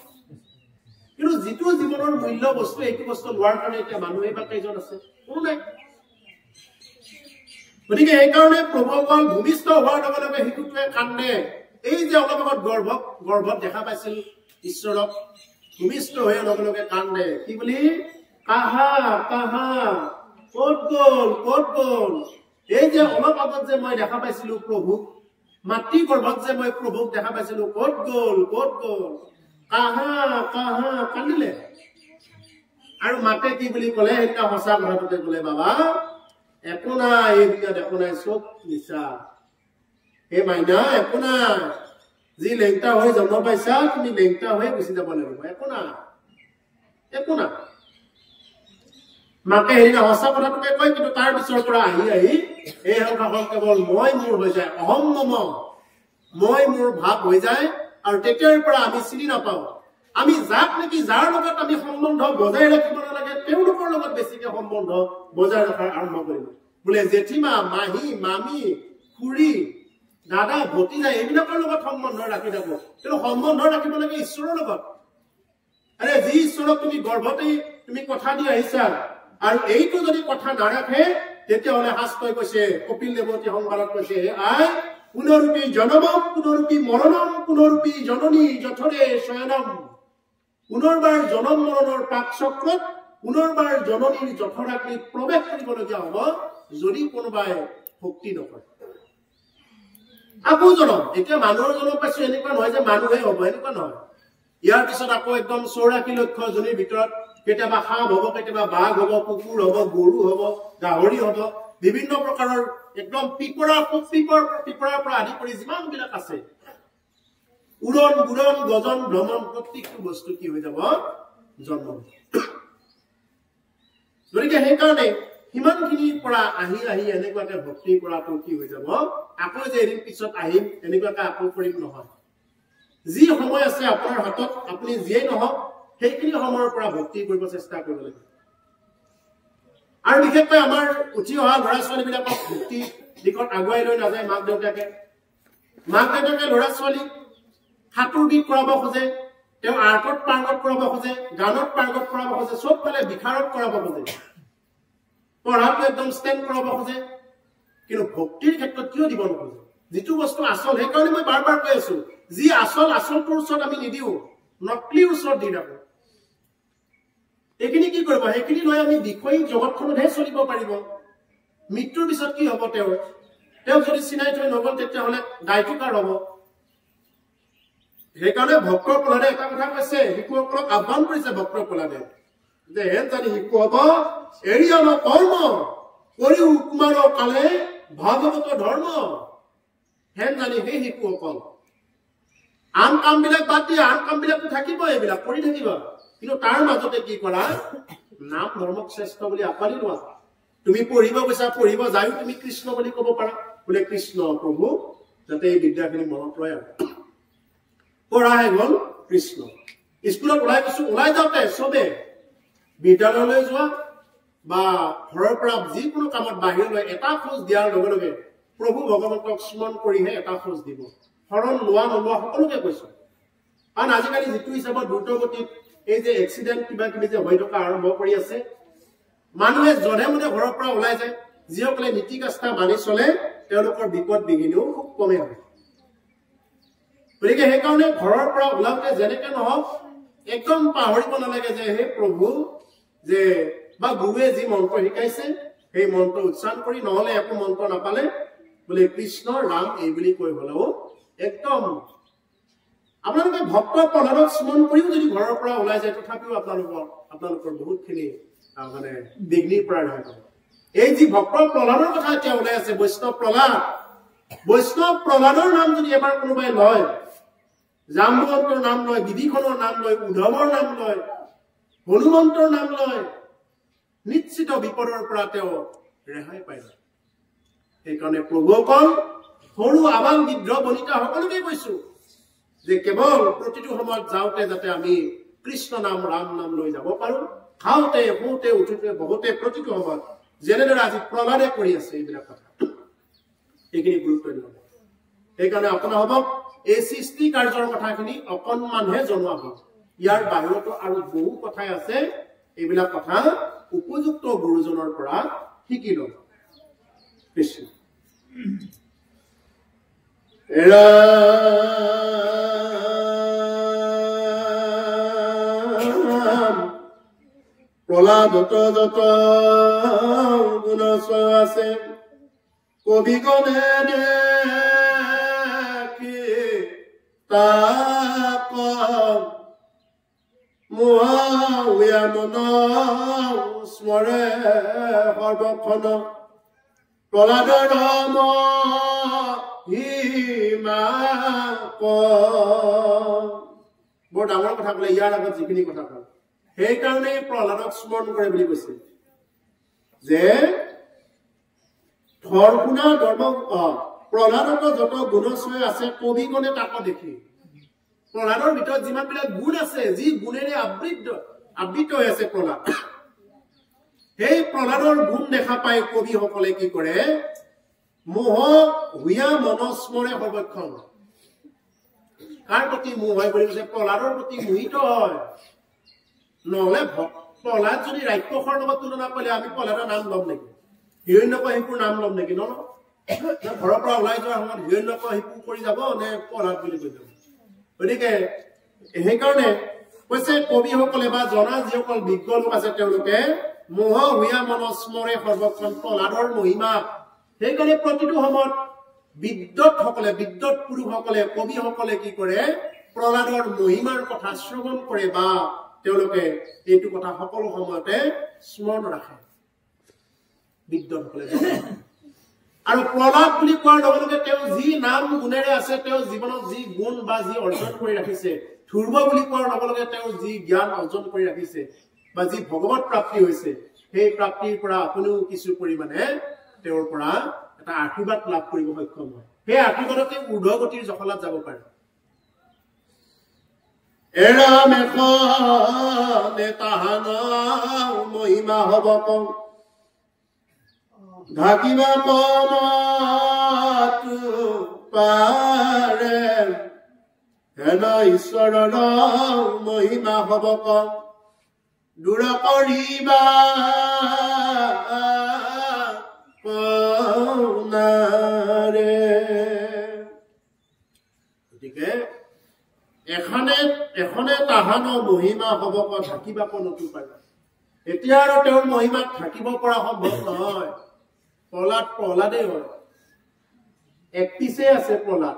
কিন্তু যিটো জীৱনৰ মূল্য বস্তু এইটো বস্তু লোৱাৰ কাৰণে এতিয়া মানুহে বা কেইজন আছে কোনো নাই গতিকে এইকাৰণে প্ৰভুসকল ভূমিষ্ঠ হোৱাৰ লগে লগে শিশুটোৱে কান্দে এই যে অলপ আগত গৰ্ভত দেখা পাইছিল ঈশ্বৰক ভূমিষ্ঠ হোৱাৰ লগে লগে কান্দে কি বুলি কাহা ক'ত গ'ল এই যে অলপ আগত যে মই দেখা পাইছিলো প্ৰভুক মাতৃ গৰ্ভত যে মই প্ৰভুক দেখা পাইছিলো ক'ত গ'ল কাহা কান্দিলে আৰু মাতে কি বুলি ক'লে এটা সঁচা কথাটোতে ক'লে বাবা একো নাই এই দুনিয়াত একো নাই চব মিছা এই মাইনা একো নাই যি লেংটা হৈ জন্ম পাইছা তুমি লেংটা হৈ গুচি যাব লাগিব একো নাই মাকে হেৰিনা সঁচা কথাটোকে কয় কিন্তু তাৰ পিছৰ পৰা আহি এই সংসাৰখন কেৱল মই মোৰ হৈ যায় অহম মম মই মোৰ ভাৱ হৈ যায় আৰু তেতিয়াৰ পৰা আমি চিনি নাপাওঁ আমি যাক নেকি যাৰ লগত আমি সম্বন্ধ বজাই ৰাখিব নালাগে তেওঁলোকৰ লগত বেছিকে সম্বন্ধ বজাই ৰখাৰ আৰম্ভ কৰিম বোলে জেঠিমা মাহী মামী খুৰী দাদা ভতিজা এইবিলাকৰ লগত সম্বন্ধ ৰাখি থাকো কিন্তু সম্বন্ধ ৰাখিব লাগে ঈশ্বৰৰ লগত আৰে যি ঈশ্বৰক তুমি গৰ্ভতেই তুমি কথা দি আহিছা আৰু এইটো যদি কথা নাৰাখে তেতিয়াহ'লে শাস্ত্ৰই কৈছে কপিল দেৱতী সংবাদত কৈছে আই পুনৰূপী জনমম পুনৰূপী মৰণম পুনৰূপী জননী যথৰে শয়নম পুনৰবাৰ জনম মৰণৰ পাক চক্ৰত পুনৰবাৰ জননীৰ যথৰাগ্নিত প্ৰৱেশ কৰিবলগীয়া হ'ব যদি কোনোবাই ভক্তি নকৰে আকৌ জনম এতিয়া মানুহৰ জনম পাইছো এনেকুৱা নহয় যে মানুহে হ'ব এনেকুৱা নহয় ইয়াৰ পিছত আকৌ একদম 84 লক্ষ জনীৰ ভিতৰত কেতিয়াবা সাপ হ'ব কেতিয়াবা বাঘ হ'ব কুকুৰ হ'ব গৰু হ'ব গাহৰি হ'ব বিভিন্ন প্ৰকাৰৰ একদম পিপৰাৰ পৰা আদি কৰি যিমান বিলাক আছে উৰণ বুৰণ গজন ভ্ৰমণ প্ৰত্যেকটো বস্তু কি হৈ যাব জন্ম গতিকে সেইকাৰণে সিমানখিনিৰ পৰা আহি এনেকুৱাকে ভক্তি কৰাটো কি হৈ যাব আকৌ যে এদিন পিছত আহিম এনেকুৱাকে আকৌ কৰিম নহয় যি সময় আছে আপোনাৰ হাতত আপুনি যিয়েই নহওক সেইখিনি সময়ৰ পৰা ভক্তি কৰিব চেষ্টা কৰিব লাগিব আৰু বিশেষকৈ আমাৰ উঠি অহা ল'ৰা ছোৱালীবিলাকক ভক্তি দিশত আগুৱাই লৈ নাযায় মাক দেউতাকে ল'ৰা ছোৱালীক সাঁতোৰবিদ কৰাব খোজে তেওঁ আৰ্টত পাৰ্গত কৰাব খোজে গানত পাৰ্গত কৰাব খোজে চবফালে বিশাৰদ কৰাব খোজে পঢ়াটো একদম ষ্টেণ্ড কৰাব খোজে কিন্তু ভক্তিৰ ক্ষেত্ৰত কিয় দিব নোখোজে যিটো বস্তু আচল সেইকাৰণে মই বাৰ কৈ আছো যি আচলটোৰ ওচৰত আমি নিদিওঁ নকলিৰ ওচৰত দি ৰাখো এইখিনি কি কৰিব সেইখিনি লৈ আমি বিষয়ী জগতখনতহে চলিব পাৰিব মৃত্যুৰ পিছত কি হ'ব তেওঁক যদি চিনাই থৈ নগ'ল তেতিয়াহ'লে দায়িত্ব কাৰ হ'ব সেইকাৰণে ভক্ত প্ৰহ্লাদে এটা কথা কৈছে শিশুসকলক আহ্বান কৰিছে ভক্ত প্ৰহ্লাদে যে হেন জানি শিশু হ'ব এৰিয়াল কৰ্ম কৰি কুমাৰ কালে ভাগৱত ধৰ্ম হেন জানি সেই শিশুসকল আন কামবিলাক বাদ দিয়া আন কামবিলাকতো থাকিব এইবিলাক কৰি থাকিবা কিন্তু তাৰ মাজতে কি কৰা নাম ধৰ্মক শ্ৰেষ্ঠ বুলি আঁকোৱালি লোৱা তুমি পঢ়িব গৈছা পঢ়িব যায়ো তুমি কৃষ্ণ বুলি ক'ব পাৰা বোলে কৃষ্ণ প্ৰভু যাতে এই বিদ্যাখিনি মনত ৰয় আৰু পঢ়াহে গ'ল কৃষ্ণ স্কুলত ওলাই যাওঁতে চবে বিদ্যালয়লৈ যোৱা বা ঘৰৰ পৰা যিকোনো কামত বাহিৰলৈ এটা খোজ দিয়াৰ লগে লগে প্ৰভু ভগৱন্তক স্মৰণ কৰিহে এটা খোজ দিব শৰণ লোৱা নোলোৱা সকলোকে কৈছো কাৰণ আজিকালি যিটো হিচাপত দ্ৰুতগতিত এই যে এক্সিডেণ্ট কিবা কিবি যে হৈ থকা আৰম্ভ কৰি আছে মানুহে জনে মনে ঘৰৰ পৰা ওলাই যায় যিসকলে নীতি কাষ্ঠা মানি চলে তেওঁলোকৰ বিপদ বিঘিনিও খুব কমে হয় গতিকে সেইকাৰণে ঘৰৰ পৰা ওলাওঁতে যেনেকে নহওক একদম পাহৰিব নালাগে যে হে প্ৰভু যে বা গুৰুৱে যি মন্ত্ৰ শিকাইছে সেই মন্ত্ৰ উচ্চাৰণ কৰি নহলে একো মন্ত্ৰ নাপালে বোলে কৃষ্ণ ৰাম এই বুলি কৈ হলেও একদম আপোনালোকে ভক্ত প্ৰহ্লাদক স্মৰণ কৰিও যদি ঘৰৰ পৰা ওলাই যায় তথাপিও আপোনালোকৰ বহুতখিনি মানে বিঘ্নিৰ পৰা ৰক্ষা পাব। এই যি ভক্ত প্ৰহ্লাদৰ কথা এতিয়া ওলাই আছে বৈষ্ণৱ প্ৰহ্লাদৰ নাম যদি এবাৰ কোনোবাই লয়, জাম্বৱন্তৰ নাম লয়, বিভীষণৰ নাম লয়, উদ্ধৱৰ নাম লয়, হনুমন্তৰ নাম লয়, নিশ্চিত বিপদৰ পৰা তেওঁ ৰেহাই পায়। সেইকাৰণে প্ৰভুসকল সৰু আবাল বৃদ্ধ বনিতা সকলোকে কৈছো যে কেৱল প্ৰতিটো সময়ত যাওঁতে যাতে আমি কৃষ্ণ নাম ৰাম নাম লৈ যাব পাৰো, খাওঁতে শুওঁতে উঠোতে বহুতে প্ৰতিটো সময়ত যেনেদৰে আজি প্ৰহ্লাদে কৰি আছে এইবিলাক কথা এইখিনি গুৰুত্ব দিব লাগে। সেইকাৰণে আপোনালোকক এই সৃষ্টি কাৰ্যৰ কথাখিনি অকণমানহে জনোৱা হ'ল। ইয়াৰ বাহিৰতো আৰু বহু কথাই আছে, এইবিলাক কথা উপযুক্ত গুৰুজনৰ পৰা শিকি লওক। কৃষ্ণ প্ৰহ্লাদত যত গুণ আছে কবিগণে দেখি তাক মোহা মন স্মৰে সৰ্বক্ষণ প্ৰহ্লাদৰ মহিমা বৰ ডাঙৰ কথা কলে ইয়াৰ আগত যিখিনি কথা কলে সেইকাৰণে প্ৰহ্লাদক স্মৰণ কৰে বুলি কৈছে যে ধৰ্মুনা ধৰ্ম প্ৰহ্লাদত যত গুণশ্ৰয় আছে কবিগণে তাক দেখি। প্ৰহ্লাদৰ ভিতৰত যিমান বিলাক গুণ আছে, যি গুণেৰে আবৃত হৈ আছে প্ৰহ্লাদ, সেই প্ৰহ্লাদৰ গুণ দেখা পাই কবিসকলে কি কৰে, মোহ হুয়া মনস্মৰে সৰ্বক্ষণ। কাৰ প্ৰতি মোহ হয় বুলি কৈছে? প্ৰহ্লাদৰ প্ৰতি মোহিত হয়। নহলে প্ৰহ্লাদ যদি ৰাক্ষসৰ লগত তুলনা কৰিলে আমি প্ৰহ্লাদৰ নাম ল'ম নেকি? হিৰণ্যকশিপুৰ নাম ল'ম নেকি? ঘৰৰ পৰা ওলাই যোৱাৰ সময়ত হিৰণ্যকশিপু কৰি যাব নে প্ৰহ্লাদ বুলি কৈ যাব? গতিকে সেইকাৰণে কৈছে কবিসকলে বা জনা যিসকল বিজ্ঞ লোক আছে তেওঁলোকে মোহ হুয়া মনস্মৰে সৰ্বক্ষণ প্ৰহ্লাদৰ মহিমা। সেইকাৰণে প্ৰতিটো সময়ত বিদ্যুৎ পুৰুষসকলে কবিসকলে কি কৰে, প্ৰহ্লাদৰ মহিমাৰ কথা শ্ৰৱণ কৰে বা তেওঁলোকে এইটো কথা সকলো সময়তে স্মৰণ ৰাখে বিদ্যুৎসকলে। আৰু প্ৰহ্লাদ বুলি কোৱাৰ লগে লগে তেওঁ যি নাম গুণেৰে আছে, তেওঁ জীৱনত যি গুণ বা যি অৰ্জন কৰি ৰাখিছে, ধ্ৰুৱ বুলি কোৱাৰ লগে লগে তেওঁ যি জ্ঞান অৰ্জন কৰি ৰাখিছে বা যি ভগৱত প্ৰাপ্তি হৈছে, সেই প্ৰাপ্তিৰ পৰা আপুনিও কিছু পৰিমাণে তেওঁৰ পৰা এটা আশীৰ্বাদ লাভ কৰিব সক্ষম হয়। সেই আশীৰ্বাদতে ঊৰ্ধ্বগতিৰ জখলাত যাব পাৰে। এৰা মেখনে তাহান মহিমা হব কম ঢাকিবা পমতু পাৰে হেন ঈশ্বৰৰ মহিমা হব কম দূৰ কৰিবা কনাৰে। গতিকে এখনে তাহান মহিমা হব ক ঢাকিবা কনতো পাৰে। এতিয়া আৰু তেওঁৰ মহিমাক ঢাকিব পৰা সম্ভৱ নহয়। প্ৰহ্লাদেই হয়, এক পিছে আছে প্ৰহ্লাদ,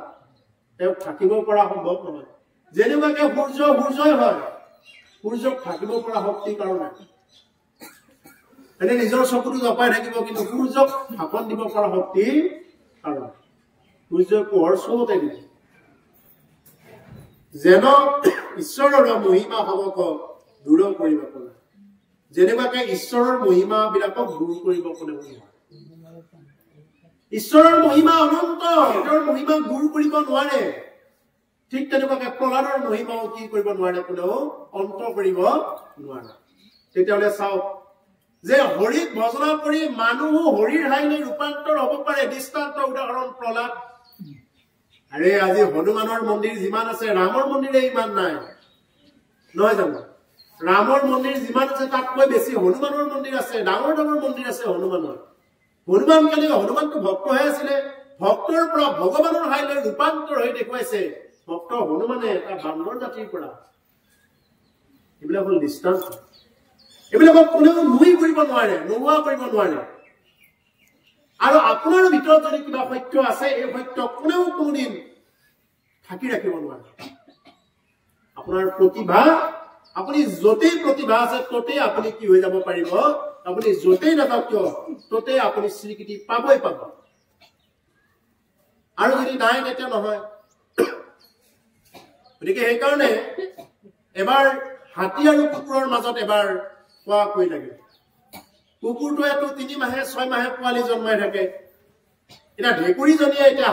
তেওঁক ঢাকিব পৰা সম্ভৱ নহয়। যেনেকুৱাকে সূৰ্যই হয়, সূৰ্যক ঢাকিব পৰা শক্তি কাৰণে এনে নিজৰ চকুটো জপাই থাকিব, কিন্তু সূৰ্যক ঢাকন দিব পৰা শক্তি কাৰণ সূৰ্যৰ পোহৰ চবতে দিব। যেন ঈশ্বৰৰ মহিমা হবক দূৰ কৰিব কোনে, যেনেকুৱাকে ঈশ্বৰৰ মহিমা বিলাকক দূৰ কৰিব কোনে নোৱাৰে। ঈশ্বৰৰ মহিমা অনন্ত, তেওঁৰ মহিমা দূৰ কৰিব নোৱাৰে। ঠিক তেনেকুৱাকে প্ৰহ্লাদৰ মহিমাও কি কৰিব নোৱাৰে, কোনেও অন্ত কৰিব নোৱাৰে। তেতিয়াহ'লে চাওক যে হৰিক ভজনা কৰি মানুহো হৰিৰ ঠাইলৈ ৰূপান্তৰ হব পাৰে। দৃষ্টান্ত উদাহৰণ প্ৰহ্লাদ। আৰে আজি হনুমানৰ মন্দিৰ যিমান আছে, ৰামৰ মন্দিৰে ইমান নাই, নহয় জানো? ৰামৰ মন্দিৰ যিমান আছে তাতকৈ বেছি হনুমানৰ মন্দিৰ আছে। ডাঙৰ ডাঙৰ মন্দিৰ আছে হনুমানৰ। হনুমানটো ভক্তহে আছিলে, ভক্তৰ পৰা ভগৱানৰ ঠাইলৈ ৰূপান্তৰ হৈ দেখুৱাইছে ভক্ত হনুমানে এটা বান্দৰ জাতিৰ পৰা। এইবিলাক হল দৃষ্টান্ত। এইবিলাকক কোনেও নুই কৰিব নোৱাৰে, নোহোৱা কৰিব নোৱাৰে। আৰু আপোনাৰ ভিতৰত যদি কিবা সত্য আছে, এই সত্য কোনেও কোনোদিন ঢাকি ৰাখিব নোৱাৰে। আপোনাৰ প্ৰতিভা, আপুনি য'তেই প্ৰতিভা আছে ততেই আপুনি কি হৈ যাব পাৰিব, আপুনি য'তেই নাথাক কিয় ততেই আপুনি স্বীকৃতি পাবই পাব। আৰু যদি নাই তেতিয়া নহয়। গতিকে সেইকাৰণে এবাৰ হাতী আৰু কুকুৰৰ মাজত এবাৰ খোৱা কৈ লাগিল। কুকুৰটোৱেতো 3 মাহে 6 মাহে পোৱালি জন্মাই থাকে। এতিয়া ঢেকুৰীজনীয়ে এতিয়া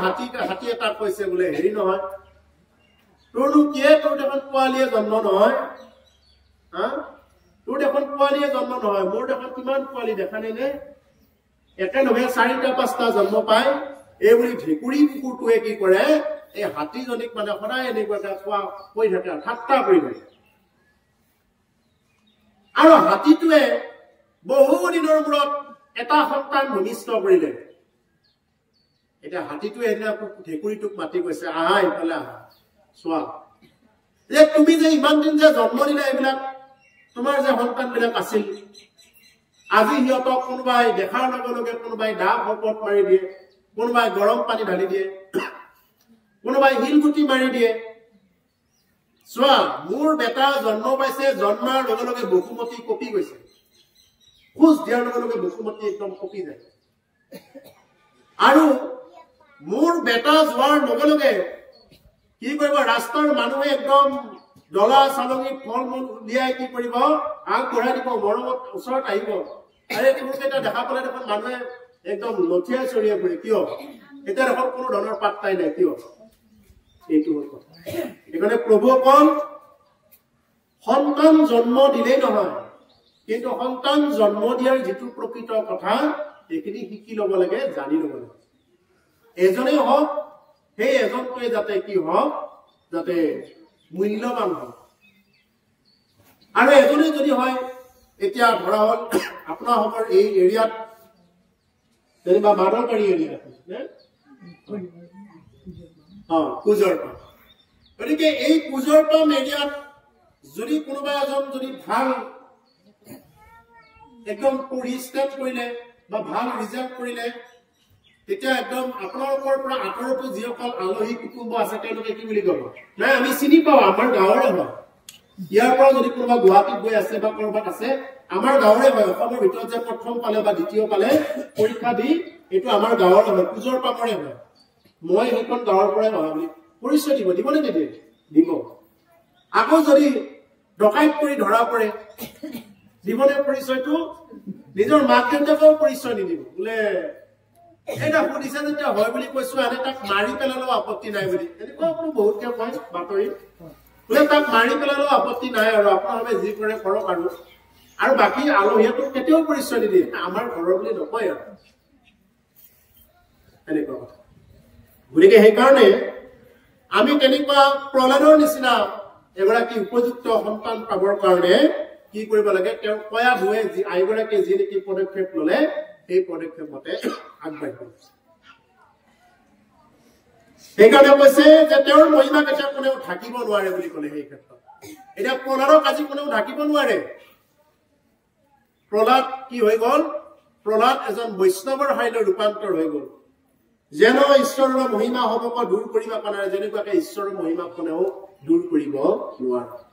হাতী এটাক কৈছে বোলে হেৰি নহয়, তোৰনো কিয়ে তোৰ দেখোন পোৱালীয়ে জন্ম নহয়, তোৰ দেখোন পোৱালীয়ে জন্ম নহয়, মোৰ দেখোন কিমান পোৱালী দেখা নাই নে, একেলগে 4টা-5টা জন্ম পায়। এই বুলি ঢেকুৰী কুকুৰটোৱে কি কৰে, এই হাতীজনীক মানে সদায় এনেকুৱাকে খোৱা কৈ থাকে, ঠাট্টা কৰি থাকে। আৰু হাতীটোৱে বহু দিনৰ মূৰত এটা সন্তান ভূমিষ্ঠ কৰিলে। এতিয়া হাতীটোৱে সেইদিনা ঢেকুৰীটোক মাতি কৈছে, আহা এইফালে আহা, চোৱা যে তুমি যে ইমান দিন যে জন্ম দিলা, এইবিলাক তোমাৰ যে সন্তান বিলাক আছিল, আজি সিহঁতক কোনোবাই দেখাৰ লগে লগে কোনোবাই দা শপত মাৰি দিয়ে, কোনোবাই গৰম পানী ঢালি দিয়ে, কোনোবাই শিলগুটি মাৰি দিয়ে। চোৱা মোৰ বেটা জন্ম পাইছে, জন্মাৰ লগে লগে বসুমতী কঁপি গৈছে, খোজ দিয়াৰ লগে লগে বসুমতী একদম কঁপি যায়। আৰু মোৰ বেটা যোৱাৰ লগে লগে কি কৰিব, ৰাস্তাৰ মানুহে একদম ডলা চালনী ফল মূল উলিয়াই কি কৰিব, আগবঢ়াই দিব, মৰমত ওচৰত আহিব। আৰে তোৰকেইটা দেখা পালে দেখোন মানুহে একদম লঠিয়াই চৰিয়াই ফুৰে, কিয়? এতিয়া দেখোন কোনো ধৰণৰ পাত্তাই নাই, কিয়? এইটো হ'ল কথা। সেইকাৰণে প্ৰভু অকল সন্তান জন্ম দিলেই নহয়, কিন্তু সন্তান জন্ম দিয়াৰ যিটো প্ৰকৃত কথা এইখিনি শিকি ল'ব লাগে, জানি ল'ব লাগে। এজনেই হওক, সেই এজনটোৱে যাতে কি হওক, যাতে মূল্যৱান হওক। আৰু এজনে যদি হয়, এতিয়া ধৰা হ'ল আপোনালোকৰ এই এৰিয়াত যেনিবা বাদৰকাৰী এৰিয়া আছে, কুজৰপাম। গতিকে এই কুজৰপাম এৰিয়াত যদি কোনোবা এজন যদি ভাল একদম ৰিষ্টেট কৰিলে বা ভাল ৰিজাল্ট কৰিলে, তেতিয়া একদম আপোনালোকৰ পৰা আঁতৰতো যিসকল আলহী কুটুম্ব আছে তেওঁলোকে কি বুলি ক'ব, নাই আমি চিনি পাওঁ, আমাৰ গাঁৱৰে হয়। ইয়াৰ পৰা যদি কোনোবা গুৱাহাটীত গৈ আছে বা ক'ৰবাত আছে, আমাৰ গাঁৱৰে হয়। অসমৰ ভিতৰত যে প্ৰথম পালে বা দ্বিতীয় পালে পৰীক্ষা দি, এইটো আমাৰ গাঁৱৰে হয়, কুজৰপামৰে হয়, মই সেইখন গাঁৱৰ পৰাই অহা বুলি পৰিচয় দিব। দিবনে নিদিয়ে? দিব। আকৌ যদি ডকাইত কৰি ধৰা পৰে, দিবনে পৰিচয়টো? নিজৰ মাক দেউতাকেও পৰিচয় নিদিব, বোলে এটা সুধিছে যেতিয়া হয় বুলি কৈছো, আনে তাক মাৰি পেলালেও আপত্তি নাই বুলি। এনেকুৱা বহুতকে কয় বাতৰিত, বোলে তাক মাৰি পেলালেও আপত্তি নাই, আৰু আপোনালোকে যি কৰে কৰক। আৰু বাকী আলহীয়েতো কেতিয়াও পৰিচয় নিদিয়ে, আমাৰ ঘৰৰ বুলি নকয় আৰু এনেকুৱা কথা। গতিকে সেইকাৰণে আমি তেনেকুৱা প্ৰহ্লাদৰ নিচিনা এগৰাকী উপযুক্ত সন্তান পাবৰ কাৰণে কি কৰিব লাগে, তেওঁ কয়া ধুৱে আইগৰাকীয়ে যি নেকি পদক্ষেপ ললে, সেই পদক্ষেপ মতে আগবাঢ়িব। সেইকাৰণে কৈছে যে তেওঁৰ মহিমা কেতিয়াও কোনেও ঢাকিব নোৱাৰে বুলি ক'লে। সেই ক্ষেত্ৰত এতিয়া প্ৰহ্লাদক আজি কোনেও ঢাকিব নোৱাৰে। প্ৰহ্লাদ কি হৈ গ'ল? প্ৰহ্লাদ এজন বৈষ্ণৱৰ হাইলৈ ৰূপান্তৰ হৈ গ'ল। যেন ঈশ্বৰৰ মহিমা হবক দূৰ কৰিব পাৰে, যেনেকুৱাকে ঈশ্বৰৰ মহিমা কোনেও দূৰ কৰিব নোৱাৰে।